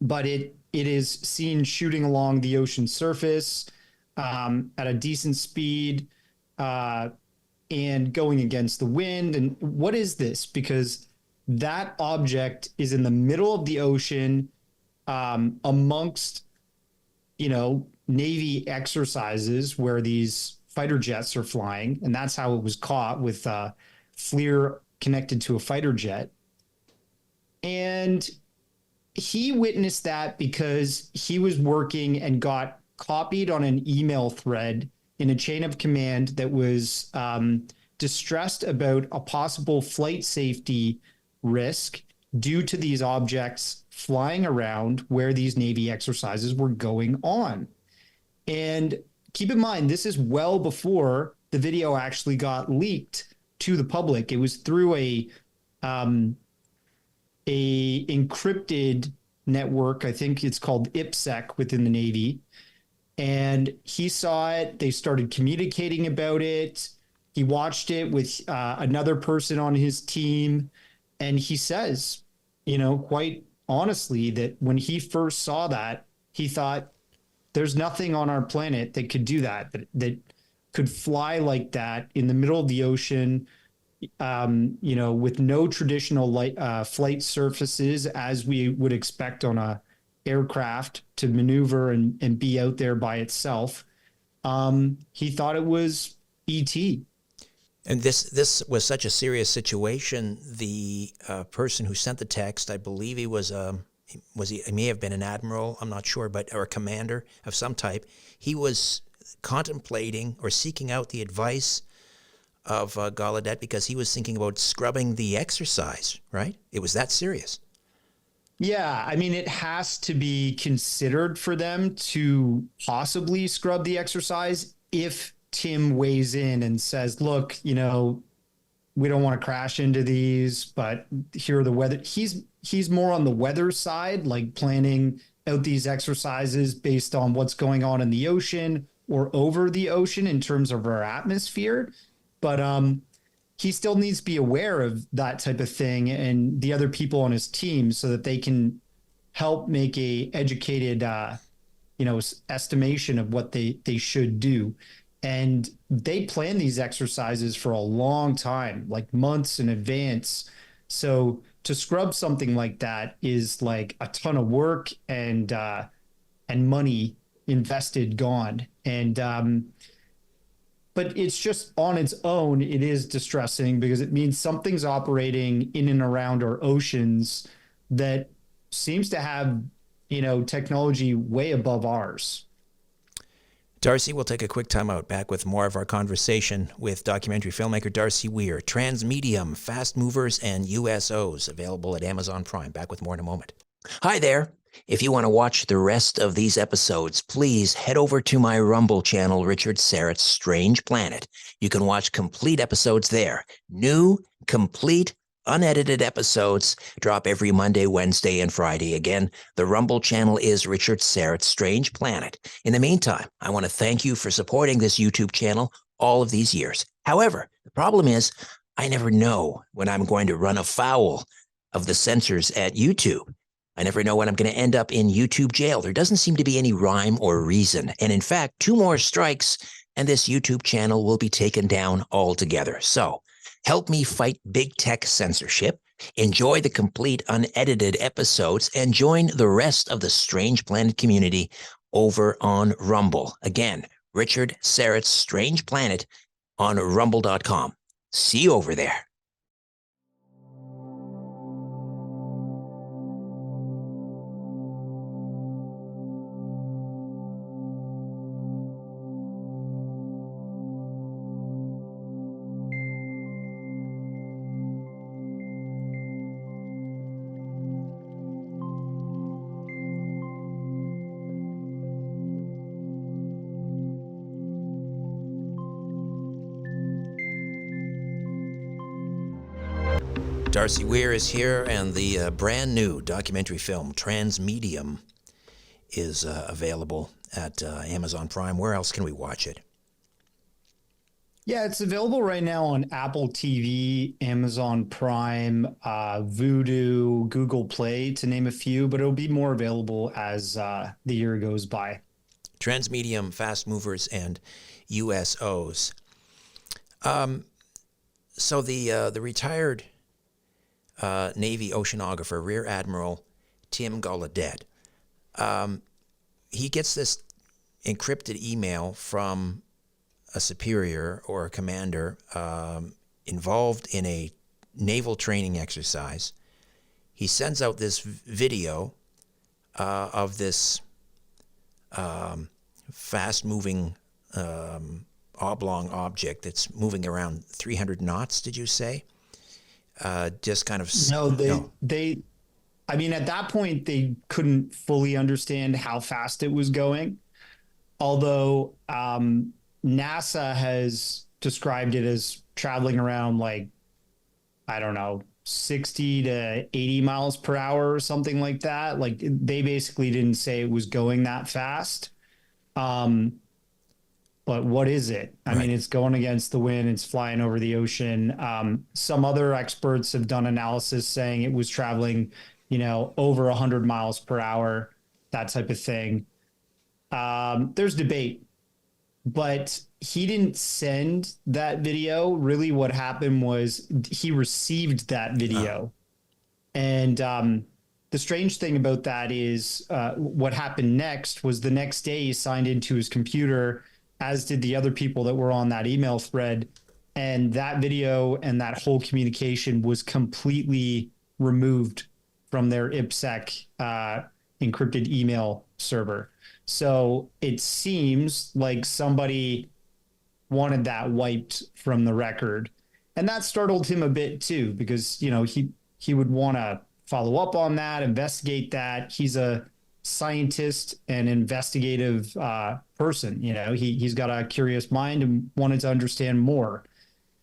But it is seen shooting along the ocean surface at a decent speed and going against the wind. And what is this? Because that object is in the middle of the ocean amongst, Navy exercises where these fighter jets are flying. And that's how it was caught, with FLIR connected to a fighter jet. And he witnessed that because he was working and got copied on an email thread in a chain of command that was distressed about a possible flight safety risk due to these objects flying around where these Navy exercises were going on. And keep in mind, this is well before the video actually got leaked to the public. It was through a encrypted network. I think it's called IPSEC within the Navy. And he saw it. They started communicating about it. He watched it with another person on his team. And he says, quite honestly, that when he first saw that, he thought, there's nothing on our planet that could do that could fly like that in the middle of the ocean, with no traditional flight surfaces as we would expect on a aircraft to maneuver and be out there by itself. He thought it was ET. And this was such a serious situation. The person who sent the text, I believe he may have been an admiral, I'm not sure, or a commander of some type. He was contemplating or seeking out the advice of Gallaudet because he was thinking about scrubbing the exercise, right? It was that serious. Yeah, I mean, it has to be considered for them to possibly scrub the exercise if Tim weighs in and says, look, we don't want to crash into these, but here are the weather. He's more on the weather side, like planning out these exercises based on what's going on in the ocean or over the ocean in terms of our atmosphere. But he still needs to be aware of that type of thing and the other people on his team so that they can help make a educated estimation of what they should do. And they plan these exercises for a long time, like months in advance. So to scrub something like that is like a ton of work and money invested gone. And but it's just on its own, it is distressing because it means something's operating in and around our oceans that seems to have, technology way above ours. Darcy, we'll take a quick time out. Back with more of our conversation with documentary filmmaker Darcy Weir. Transmedium, Fast Movers, and USOs, available at Amazon Prime. Back with more in a moment. Hi there. If you want to watch the rest of these episodes, please head over to my Rumble channel, Richard Syrett's Strange Planet. You can watch complete episodes there. New, complete, unedited episodes drop every Monday, Wednesday, and Friday. Again, the Rumble channel is Richard Syrett's Strange Planet. In the meantime, I want to thank you for supporting this YouTube channel all of these years. However, the problem is I never know when I'm going to run afoul of the censors at YouTube. I never know when I'm going to end up in YouTube jail. There doesn't seem to be any rhyme or reason. And in fact, 2 more strikes and this YouTube channel will be taken down altogether. So help me fight big tech censorship, enjoy the complete unedited episodes, and join the rest of the Strange Planet community over on Rumble. Again, Richard Syrett's Strange Planet on rumble.com. See you over there. Darcy Weir is here, and the brand new documentary film, Transmedium, is available at Amazon Prime. Where else can we watch it? Yeah, it's available right now on Apple TV, Amazon Prime, Vudu, Google Play, to name a few, but it'll be more available as the year goes by. Transmedium, Fast Movers, and USOs. So the retired Navy oceanographer, Rear Admiral Tim Gallaudet, he gets this encrypted email from a superior or a commander involved in a naval training exercise. He sends out this video of this fast-moving oblong object that's moving around 300 knots, did you say? Just kind of... They, I mean, at that point, they couldn't fully understand how fast it was going. Although NASA has described it as traveling around like, I don't know, 60 to 80 miles per hour or something like that. Like they basically didn't say it was going that fast. But what is it? I mean, it's going against the wind. It's flying over the ocean. Some other experts have done analysis saying it was traveling, over 100 miles per hour, that type of thing. There's debate, but he didn't send that video. Really what happened was he received that video. And the strange thing about that is what happened next was the next day he signed into his computer, as did the other people that were on that email thread. And that video and that whole communication was completely removed from their IPSEC encrypted email server. So it seems like somebody wanted that wiped from the record. And that startled him a bit too, because, he would want to follow up on that, investigate that. He's a scientist and investigative person. You know, he's got a curious mind and wanted to understand more,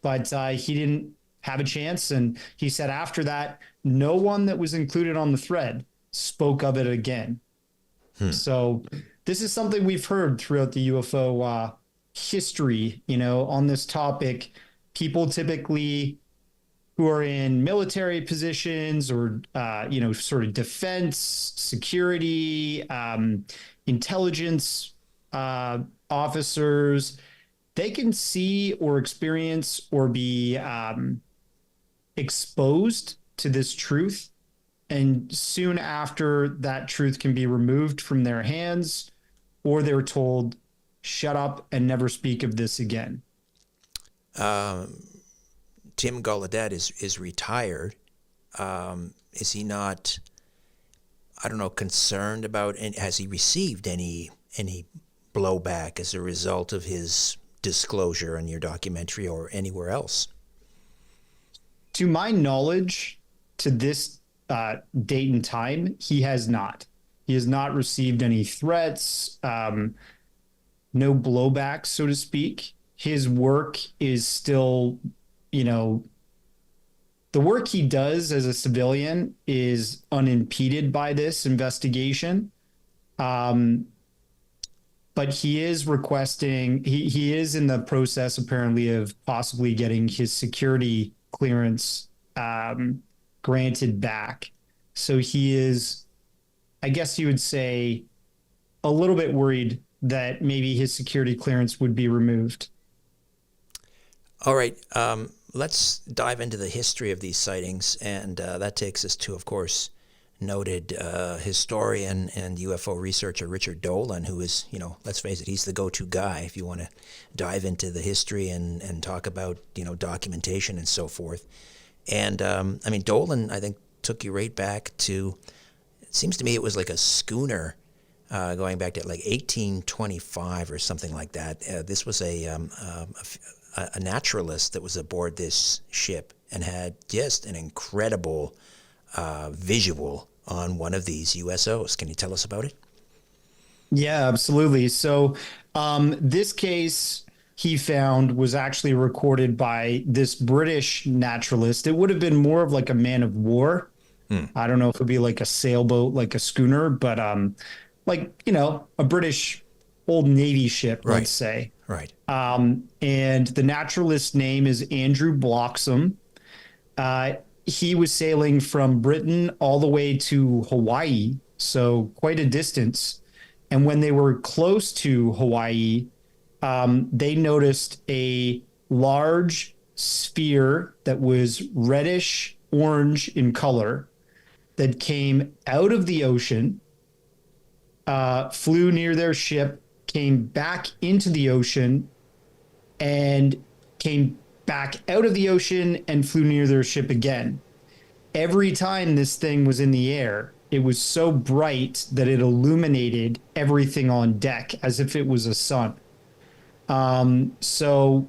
but he didn't have a chance. And he said after that, no one that was included on the thread spoke of it again. So this is something we've heard throughout the UFO history, you know, on this topic. People typically who are in military positions or, you know, sort of defense, security, intelligence officers, they can see or experience or be exposed to this truth. And soon after, that truth can be removed from their hands, or they're told, shut up and never speak of this again. Tim Gallaudet is retired. Is he not, I don't know, concerned about, and has he received any blowback as a result of his disclosure in your documentary or anywhere else? To my knowledge, to this date and time, he has not. He has not received any threats, no blowback, so to speak. His work is still, you know, the work he does as a civilian is unimpeded by this investigation. But he is requesting, he is in the process apparently of possibly getting his security clearance granted back. So he is, I guess you would say, a little bit worried that maybe his security clearance would be removed. All right, let's dive into the history of these sightings, and that takes us to, of course, noted historian and UFO researcher Richard Dolan, who is, you know, let's face it, he's the go-to guy if you want to dive into the history and talk about, you know, documentation and so forth. And I mean, Dolan, I think, took you right back to, it seems to me it was like a schooner going back to like 1825 or something like that. This was a naturalist that was aboard this ship and had just an incredible visual on one of these USOs. Can you tell us about it? Yeah, absolutely. So this case he found was actually recorded by this British naturalist. It would have been more of like a man of war. I don't know if it would be like a sailboat, like a schooner, but like, you know, a British old Navy ship, let's say. Right. And the naturalist's name is Andrew Bloxham. He was sailing from Britain all the way to Hawaii, so quite a distance. And when they were close to Hawaii, they noticed a large sphere that was reddish orange in color that came out of the ocean, flew near their ship, came back into the ocean, and came back out of the ocean and flew near their ship again. Every time this thing was in the air, it was so bright that it illuminated everything on deck as if it was a sun. So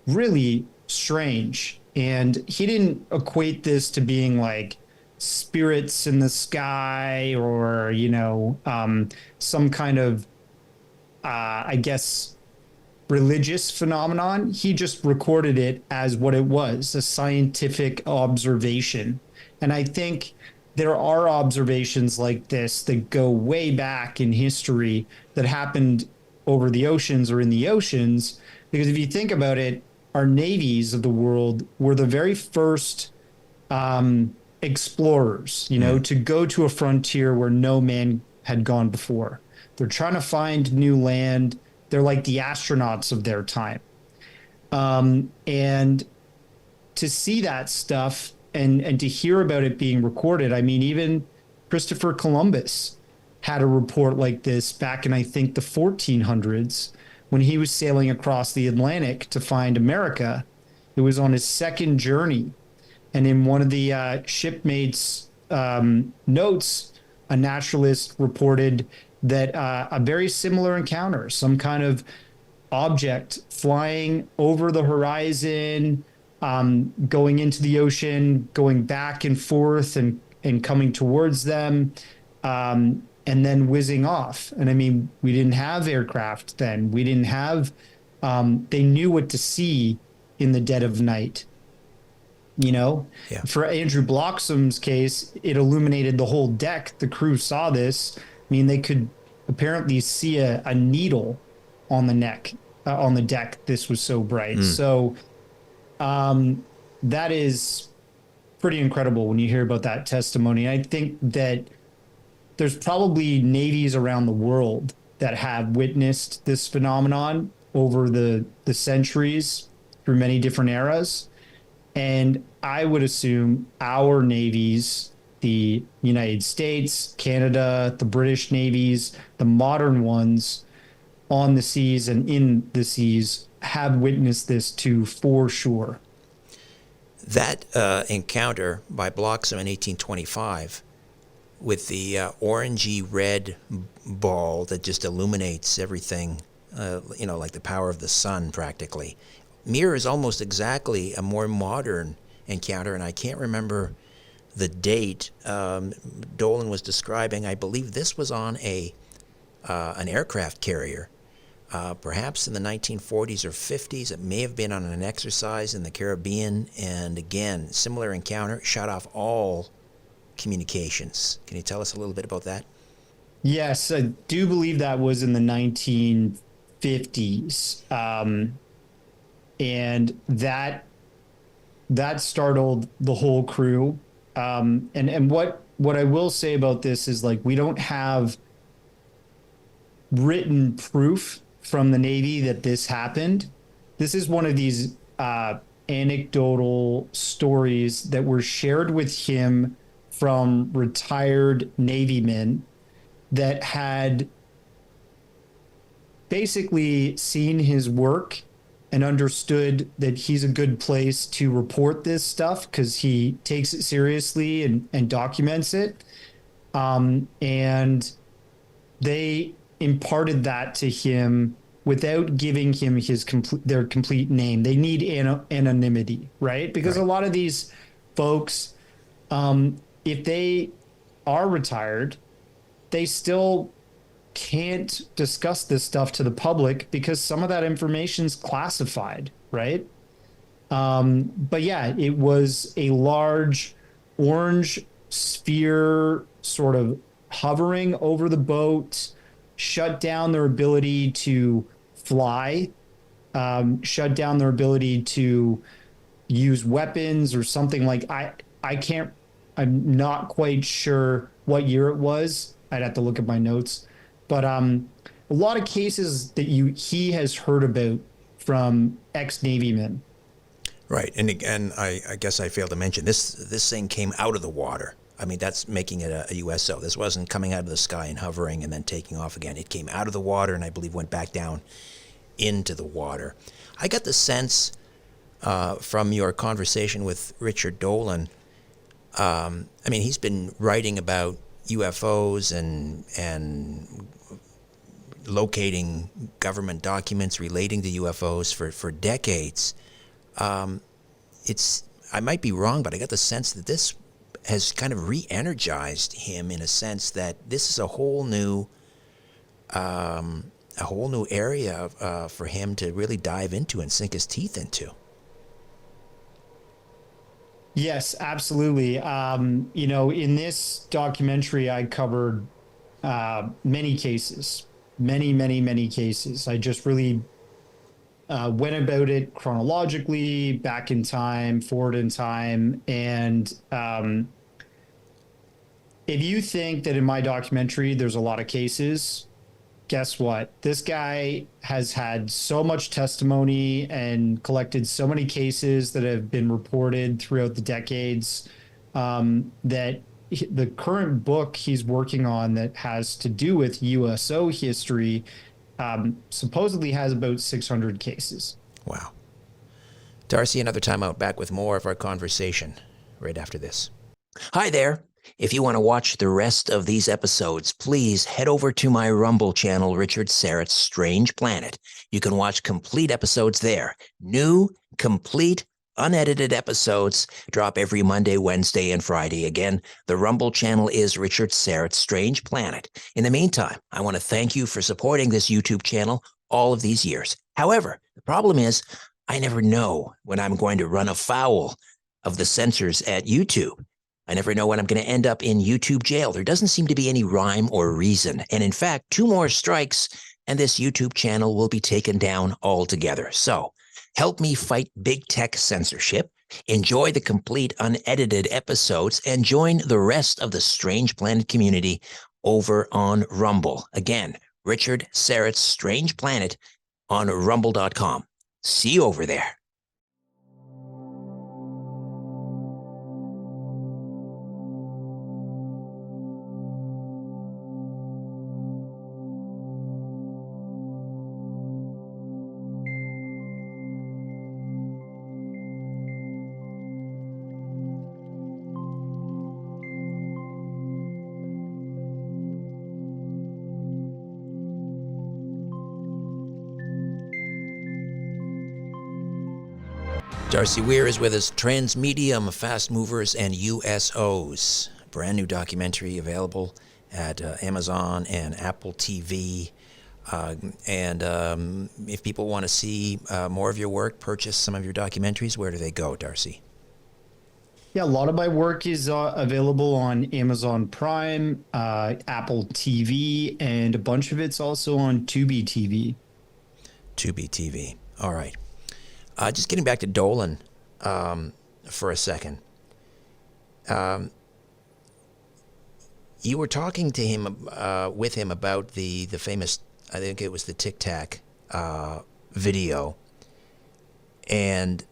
really strange. And he didn't equate this to being like spirits in the sky or, you know, some kind of, I guess, religious phenomenon. He just recorded it as what it was, a scientific observation. And I think there are observations like this that go way back in history that happened over the oceans or in the oceans. Because if you think about it, our navies of the world were the very first explorers, you know, to go to a frontier where no man had gone before. They're trying to find new land. They're like the astronauts of their time. And to see that stuff and to hear about it being recorded, I mean, even Christopher Columbus had a report like this back in, I think, the 1400s when he was sailing across the Atlantic to find America. It was on his second journey. And in one of the shipmates' notes, a naturalist reported that a very similar encounter, some kind of object flying over the horizon, going into the ocean, going back and forth, and and coming towards them, and then whizzing off. And I mean, we didn't have aircraft then. We didn't have, they knew what to see in the dead of night. Yeah. For Andrew Bloxham's case, it illuminated the whole deck. The crew saw this. I mean, they could apparently see a needle on the on the deck. This was so bright. So that is pretty incredible when you hear about that testimony. I think that there's probably navies around the world that have witnessed this phenomenon over the centuries through many different eras. And I would assume our navies, the United States, Canada, the British navies, the modern ones on the seas and in the seas have witnessed this too, for sure. That encounter by Bloxham in 1825 with the orangey red ball that just illuminates everything, like the power of the sun practically, mirrors almost exactly a more modern encounter, and I can't remember the date Dolan was describing. I believe this was on an aircraft carrier, perhaps in the 1940s or 50s. It may have been on an exercise in the Caribbean, and again, similar encounter, shut off all communications. Can you tell us a little bit about that? Yes, I do believe that was in the 1950s. And that startled the whole crew. And what I will say about this is, like, we don't have written proof from the Navy that this happened. This is one of these anecdotal stories that were shared with him from retired Navymen that had basically seen his work and understood that he's a good place to report this stuff because he takes it seriously and documents it. And they imparted that to him without giving him their complete name. They need anonymity, right? Because a lot of these folks, if they are retired, they still can't discuss this stuff to the public because some of that information is classified, right? But yeah, it was a large orange sphere sort of hovering over the boat, shut down their ability to fly, shut down their ability to use weapons or something. Like I'm not quite sure what year it was. I'd have to look at my notes. But a lot of cases that he has heard about from ex-Navymen. Right, and again, I guess I failed to mention this thing came out of the water. I mean, that's making it a USO. This wasn't coming out of the sky and hovering and then taking off again. It came out of the water and I believe went back down into the water. I got the sense from your conversation with Richard Dolan. I mean, he's been writing about UFOs and locating government documents relating to UFOs for decades. I might be wrong, but I got the sense that this has kind of re-energized him in a sense that this is a whole new area for him to really dive into and sink his teeth into. Yes, absolutely. In this documentary, I covered many cases, many cases. I just really went about it chronologically, back in time, forward in time. And if you think that in my documentary, there's a lot of cases, guess what? This guy has had so much testimony and collected so many cases that have been reported throughout the decades that the current book he's working on that has to do with USO history supposedly has about 600 cases. Wow. Darcy, another time out, back with more of our conversation right after this. Hi there. If you want to watch the rest of these episodes, please head over to my Rumble channel, Richard Syrett's Strange Planet. You can watch complete episodes there. New, complete, unedited episodes drop every Monday, Wednesday, and Friday. Again, the Rumble channel is Richard Serrett's Strange Planet. In the meantime, I want to thank you for supporting this YouTube channel all of these years. However, the problem is I never know when I'm going to run afoul of the censors at YouTube. I never know when I'm going to end up in YouTube jail. There doesn't seem to be any rhyme or reason. And in fact, 2 more strikes and this YouTube channel will be taken down altogether. So help me fight big tech censorship, enjoy the complete unedited episodes, and join the rest of the Strange Planet community over on Rumble. Again, Richard Serrett's Strange Planet on rumble.com. See you over there. Darcy Weir is with us. Transmedium, Fast Movers, and USOs. Brand new documentary available at Amazon and Apple TV. If people want to see more of your work, purchase some of your documentaries, where do they go, Darcy? Yeah, a lot of my work is available on Amazon Prime, Apple TV, and a bunch of it's also on Tubi TV. Tubi TV. All right. Just getting back to Dolan for a second. You were talking to him, with him about the famous, I think it was the Tic Tac video, and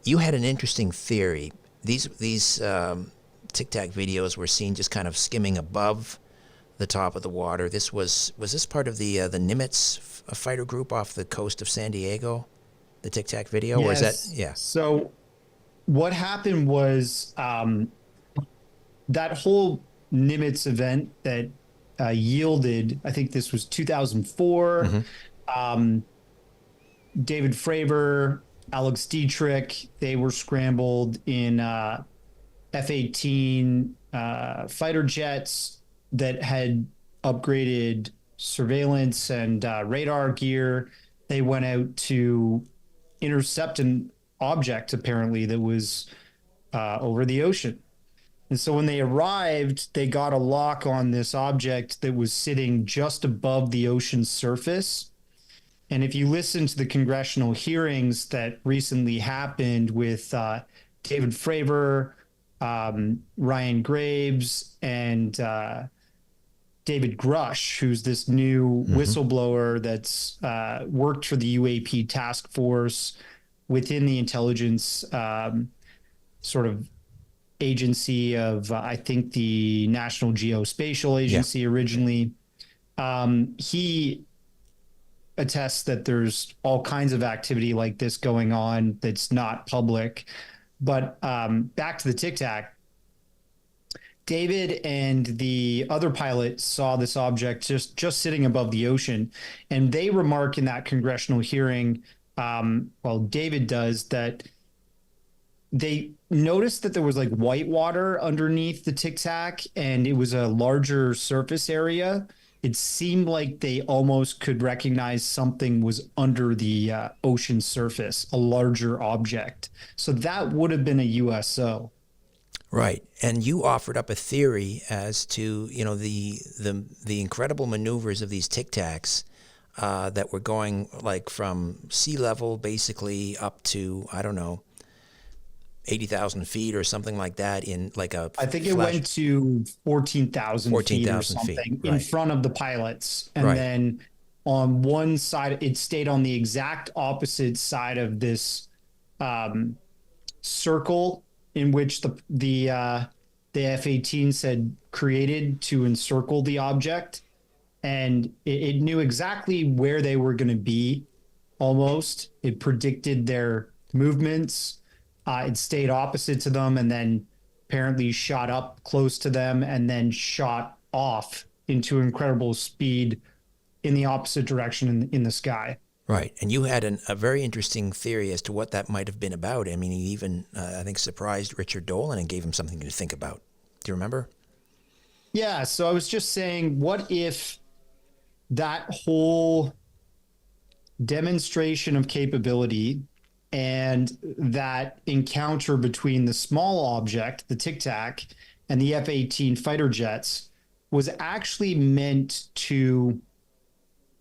you had an interesting theory. These Tic Tac videos were seen just kind of skimming above the top of the water. Was this part of the Nimitz fighter group off the coast of San Diego? The Tic Tac video, or is that So what happened was that whole Nimitz event that yielded, I think this was 2004. David Fravor, Alex Dietrich, they were scrambled in F-18 fighter jets that had upgraded surveillance and radar gear. They went out to intercept an object, apparently, that was over the ocean. And so when they arrived, they got a lock on this object that was sitting just above the ocean's surface. And if you listen to the congressional hearings that recently happened with David Fravor, Ryan Graves, and David Grush, who's this new whistleblower that's worked for the UAP task force within the intelligence sort of agency of, I think, the National Geospatial Agency originally. He attests that there's all kinds of activity like this going on that's not public. But back to the Tic Tac, David and the other pilot saw this object just sitting above the ocean, and they remark in that congressional hearing, David does, that they noticed that there was like white water underneath the Tic Tac, and it was a larger surface area. It seemed like they almost could recognize something was under the ocean surface, a larger object. So that would have been a USO. Right. And you offered up a theory as to, the incredible maneuvers of these Tic Tacs that were going like from sea level basically up to, I don't know, 80,000 feet or something like that in like a I think it went to 14,000 feet or something in front of the pilots. And then on one side, it stayed on the exact opposite side of this circle in which the F-18s had created to encircle the object. And it knew exactly where they were going to be almost. It predicted their movements. It stayed opposite to them and then apparently shot up close to them and then shot off into incredible speed in the opposite direction in the sky. Right. And you had a very interesting theory as to what that might have been about. I mean, you even, I think, surprised Richard Dolan and gave him something to think about. Do you remember? Yeah. So I was just saying, what if that whole demonstration of capability and that encounter between the small object, the Tic Tac, and the F-18 fighter jets was actually meant to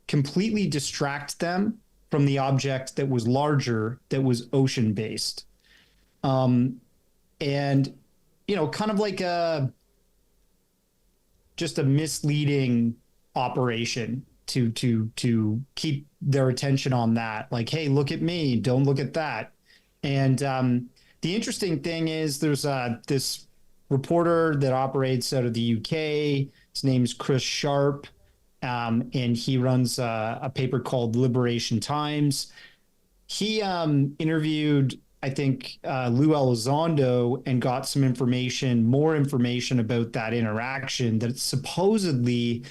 completely distract them from the object that was larger, that was ocean based. And, kind of like just a misleading operation to keep their attention on that. Like, hey, look at me, don't look at that. And the interesting thing is there's this reporter that operates out of the UK. His name's Chris Sharp. And he runs a paper called Liberation Times. He interviewed, I think, Lou Elizondo and got some more information about that interaction, that supposedly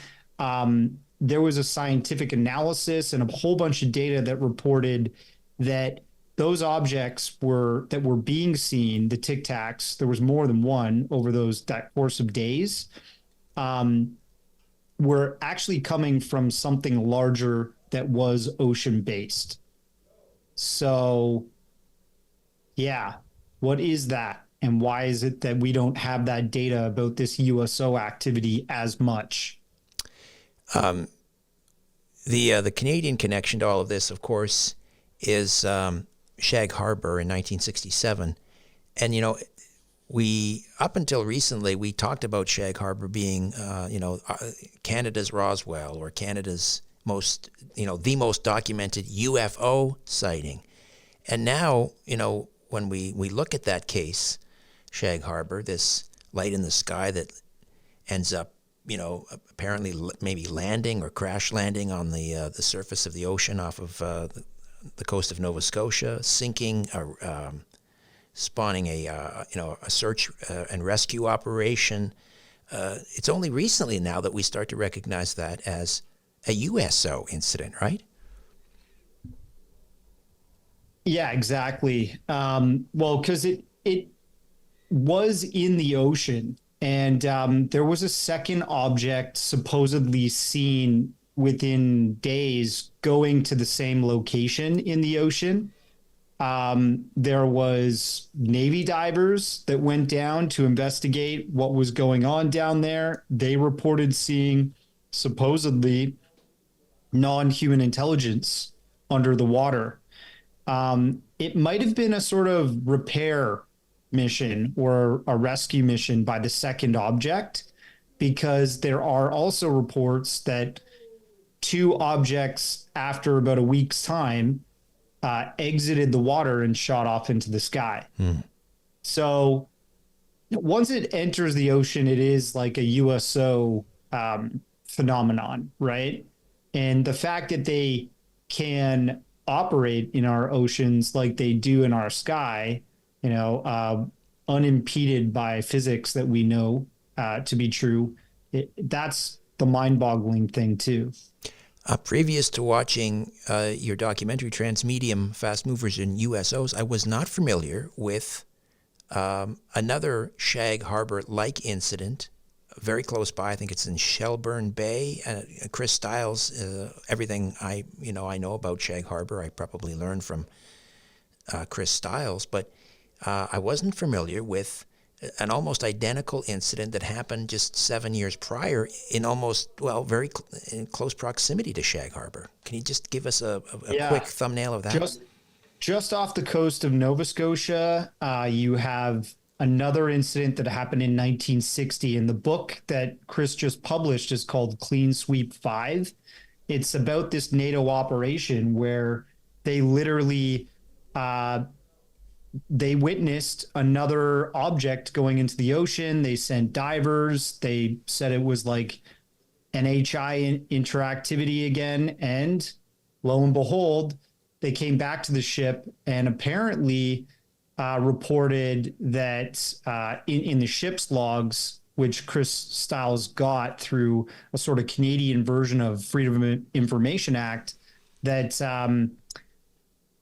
there was a scientific analysis and a whole bunch of data that reported that those objects that were being seen, the Tic Tacs, there was more than one over that course of days, were actually coming from something larger that was ocean based. So, yeah, what is that? And why is it that we don't have that data about this USO activity as much? The Canadian connection to all of this, of course, is Shag Harbor in 1967. And, we, up until recently, we talked about Shag Harbor being, Canada's Roswell, or Canada's the most documented UFO sighting. And now, when we look at that case, Shag Harbor, this light in the sky that ends up, apparently maybe landing or crash landing on the surface of the ocean off of the coast of Nova Scotia, sinking, spawning a search and rescue operation. It's only recently now that we start to recognize that as a USO incident, right? Yeah, exactly. Well, because it was in the ocean, and there was a second object supposedly seen within days going to the same location in the ocean. There was Navy divers that went down to investigate what was going on down there. They reported seeing supposedly non-human intelligence under the water. It might have been a sort of repair mission or a rescue mission by the second object, because there are also reports that two objects, after about a week's time, exited the water and shot off into the sky. So once it enters the ocean, it is like a USO phenomenon, right? And the fact that they can operate in our oceans like they do in our sky, unimpeded by physics that we know to be true, that's the mind-boggling thing too. Previous to watching your documentary, Transmedium Fast Movers and USOs, I was not familiar with another Shag Harbor-like incident very close by. I think it's in Shelburne Bay. Chris Stiles, everything I know about Shag Harbor, I probably learned from Chris Stiles, but I wasn't familiar with an almost identical incident that happened just 7 years prior in very in close proximity to Shag Harbor. Can you just give us a quick thumbnail of that? Just off the coast of Nova Scotia, you have another incident that happened in 1960. And the book that Chris just published is called Clean Sweep 5. It's about this NATO operation where they literally they witnessed another object going into the ocean. They sent divers. They said it was like NHI interactivity again. And lo and behold, they came back to the ship and apparently reported that in the ship's logs, which Chris Stiles got through a sort of Canadian version of Freedom of Information Act, that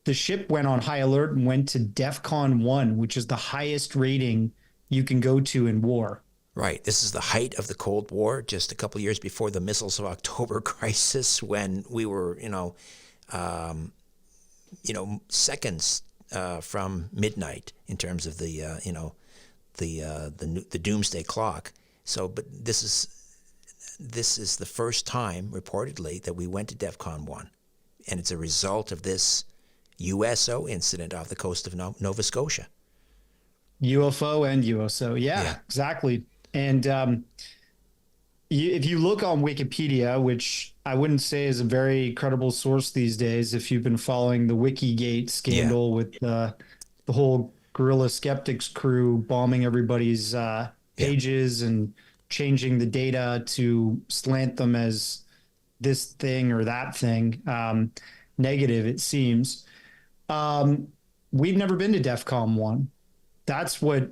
the ship went on high alert and went to DEFCON 1, which is the highest rating you can go to in war. Right. This is the height of the Cold War, just a couple of years before the Missiles of October crisis, when we were, seconds from midnight in terms of the doomsday clock. So, but this is the first time reportedly that we went to DEFCON 1, and it's a result of this USO incident off the coast of Nova Scotia. UFO and USO, yeah. Exactly. And if you look on Wikipedia, which I wouldn't say is a very credible source these days, if you've been following the Wikigate scandal with the whole Guerrilla Skeptics crew bombing everybody's pages and changing the data to slant them as this thing or that thing, negative, it seems. We've never been to DEFCON 1. That's what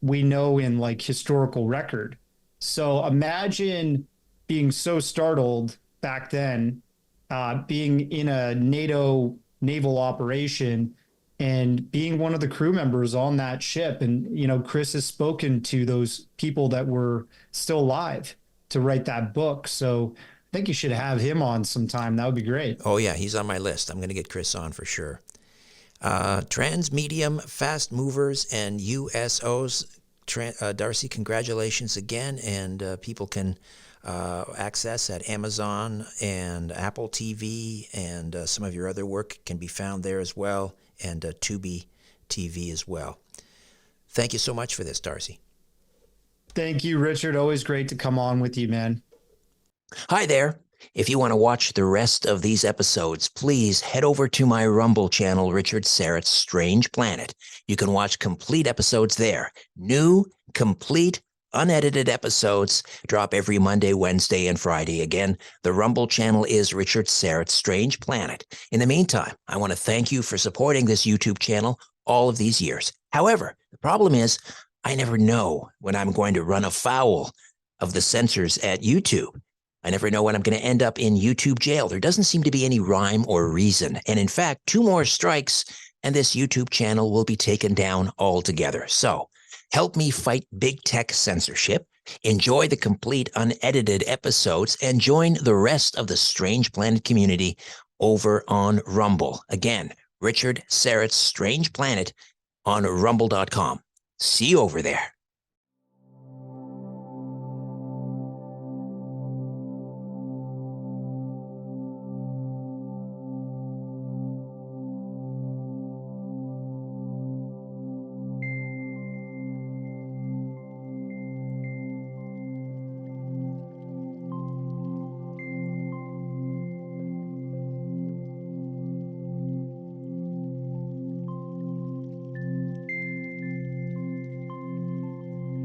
we know in like historical record. So imagine being so startled back then, being in a NATO naval operation and being one of the crew members on that ship. And, Chris has spoken to those people that were still alive to write that book. So I think you should have him on sometime. That would be great. Oh, yeah, he's on my list. I'm going to get Chris on for sure. Trans-medium fast movers and USOs. Darcy, congratulations again. And people can access at Amazon and Apple TV, and some of your other work can be found there as well, and Tubi TV as well. Thank you so much for this, Darcy. Thank you, Richard. Always great to come on with you, man. Hi there. If you want to watch the rest of these episodes, please head over to my Rumble channel, Richard Syrett's Strange Planet. You can watch complete episodes there. New, complete, unedited episodes drop every Monday, Wednesday, and Friday. Again, the Rumble channel is Richard Syrett's Strange Planet. In the meantime, I want to thank you for supporting this YouTube channel all of these years. However, the problem is I never know when I'm going to run afoul of the censors at YouTube. I never know when I'm going to end up in YouTube jail. There doesn't seem to be any rhyme or reason. And in fact, 2 more strikes and this YouTube channel will be taken down altogether. So help me fight big tech censorship, enjoy the complete unedited episodes, and join the rest of the Strange Planet community over on Rumble. Again, Richard Syrett's Strange Planet on rumble.com. See you over there.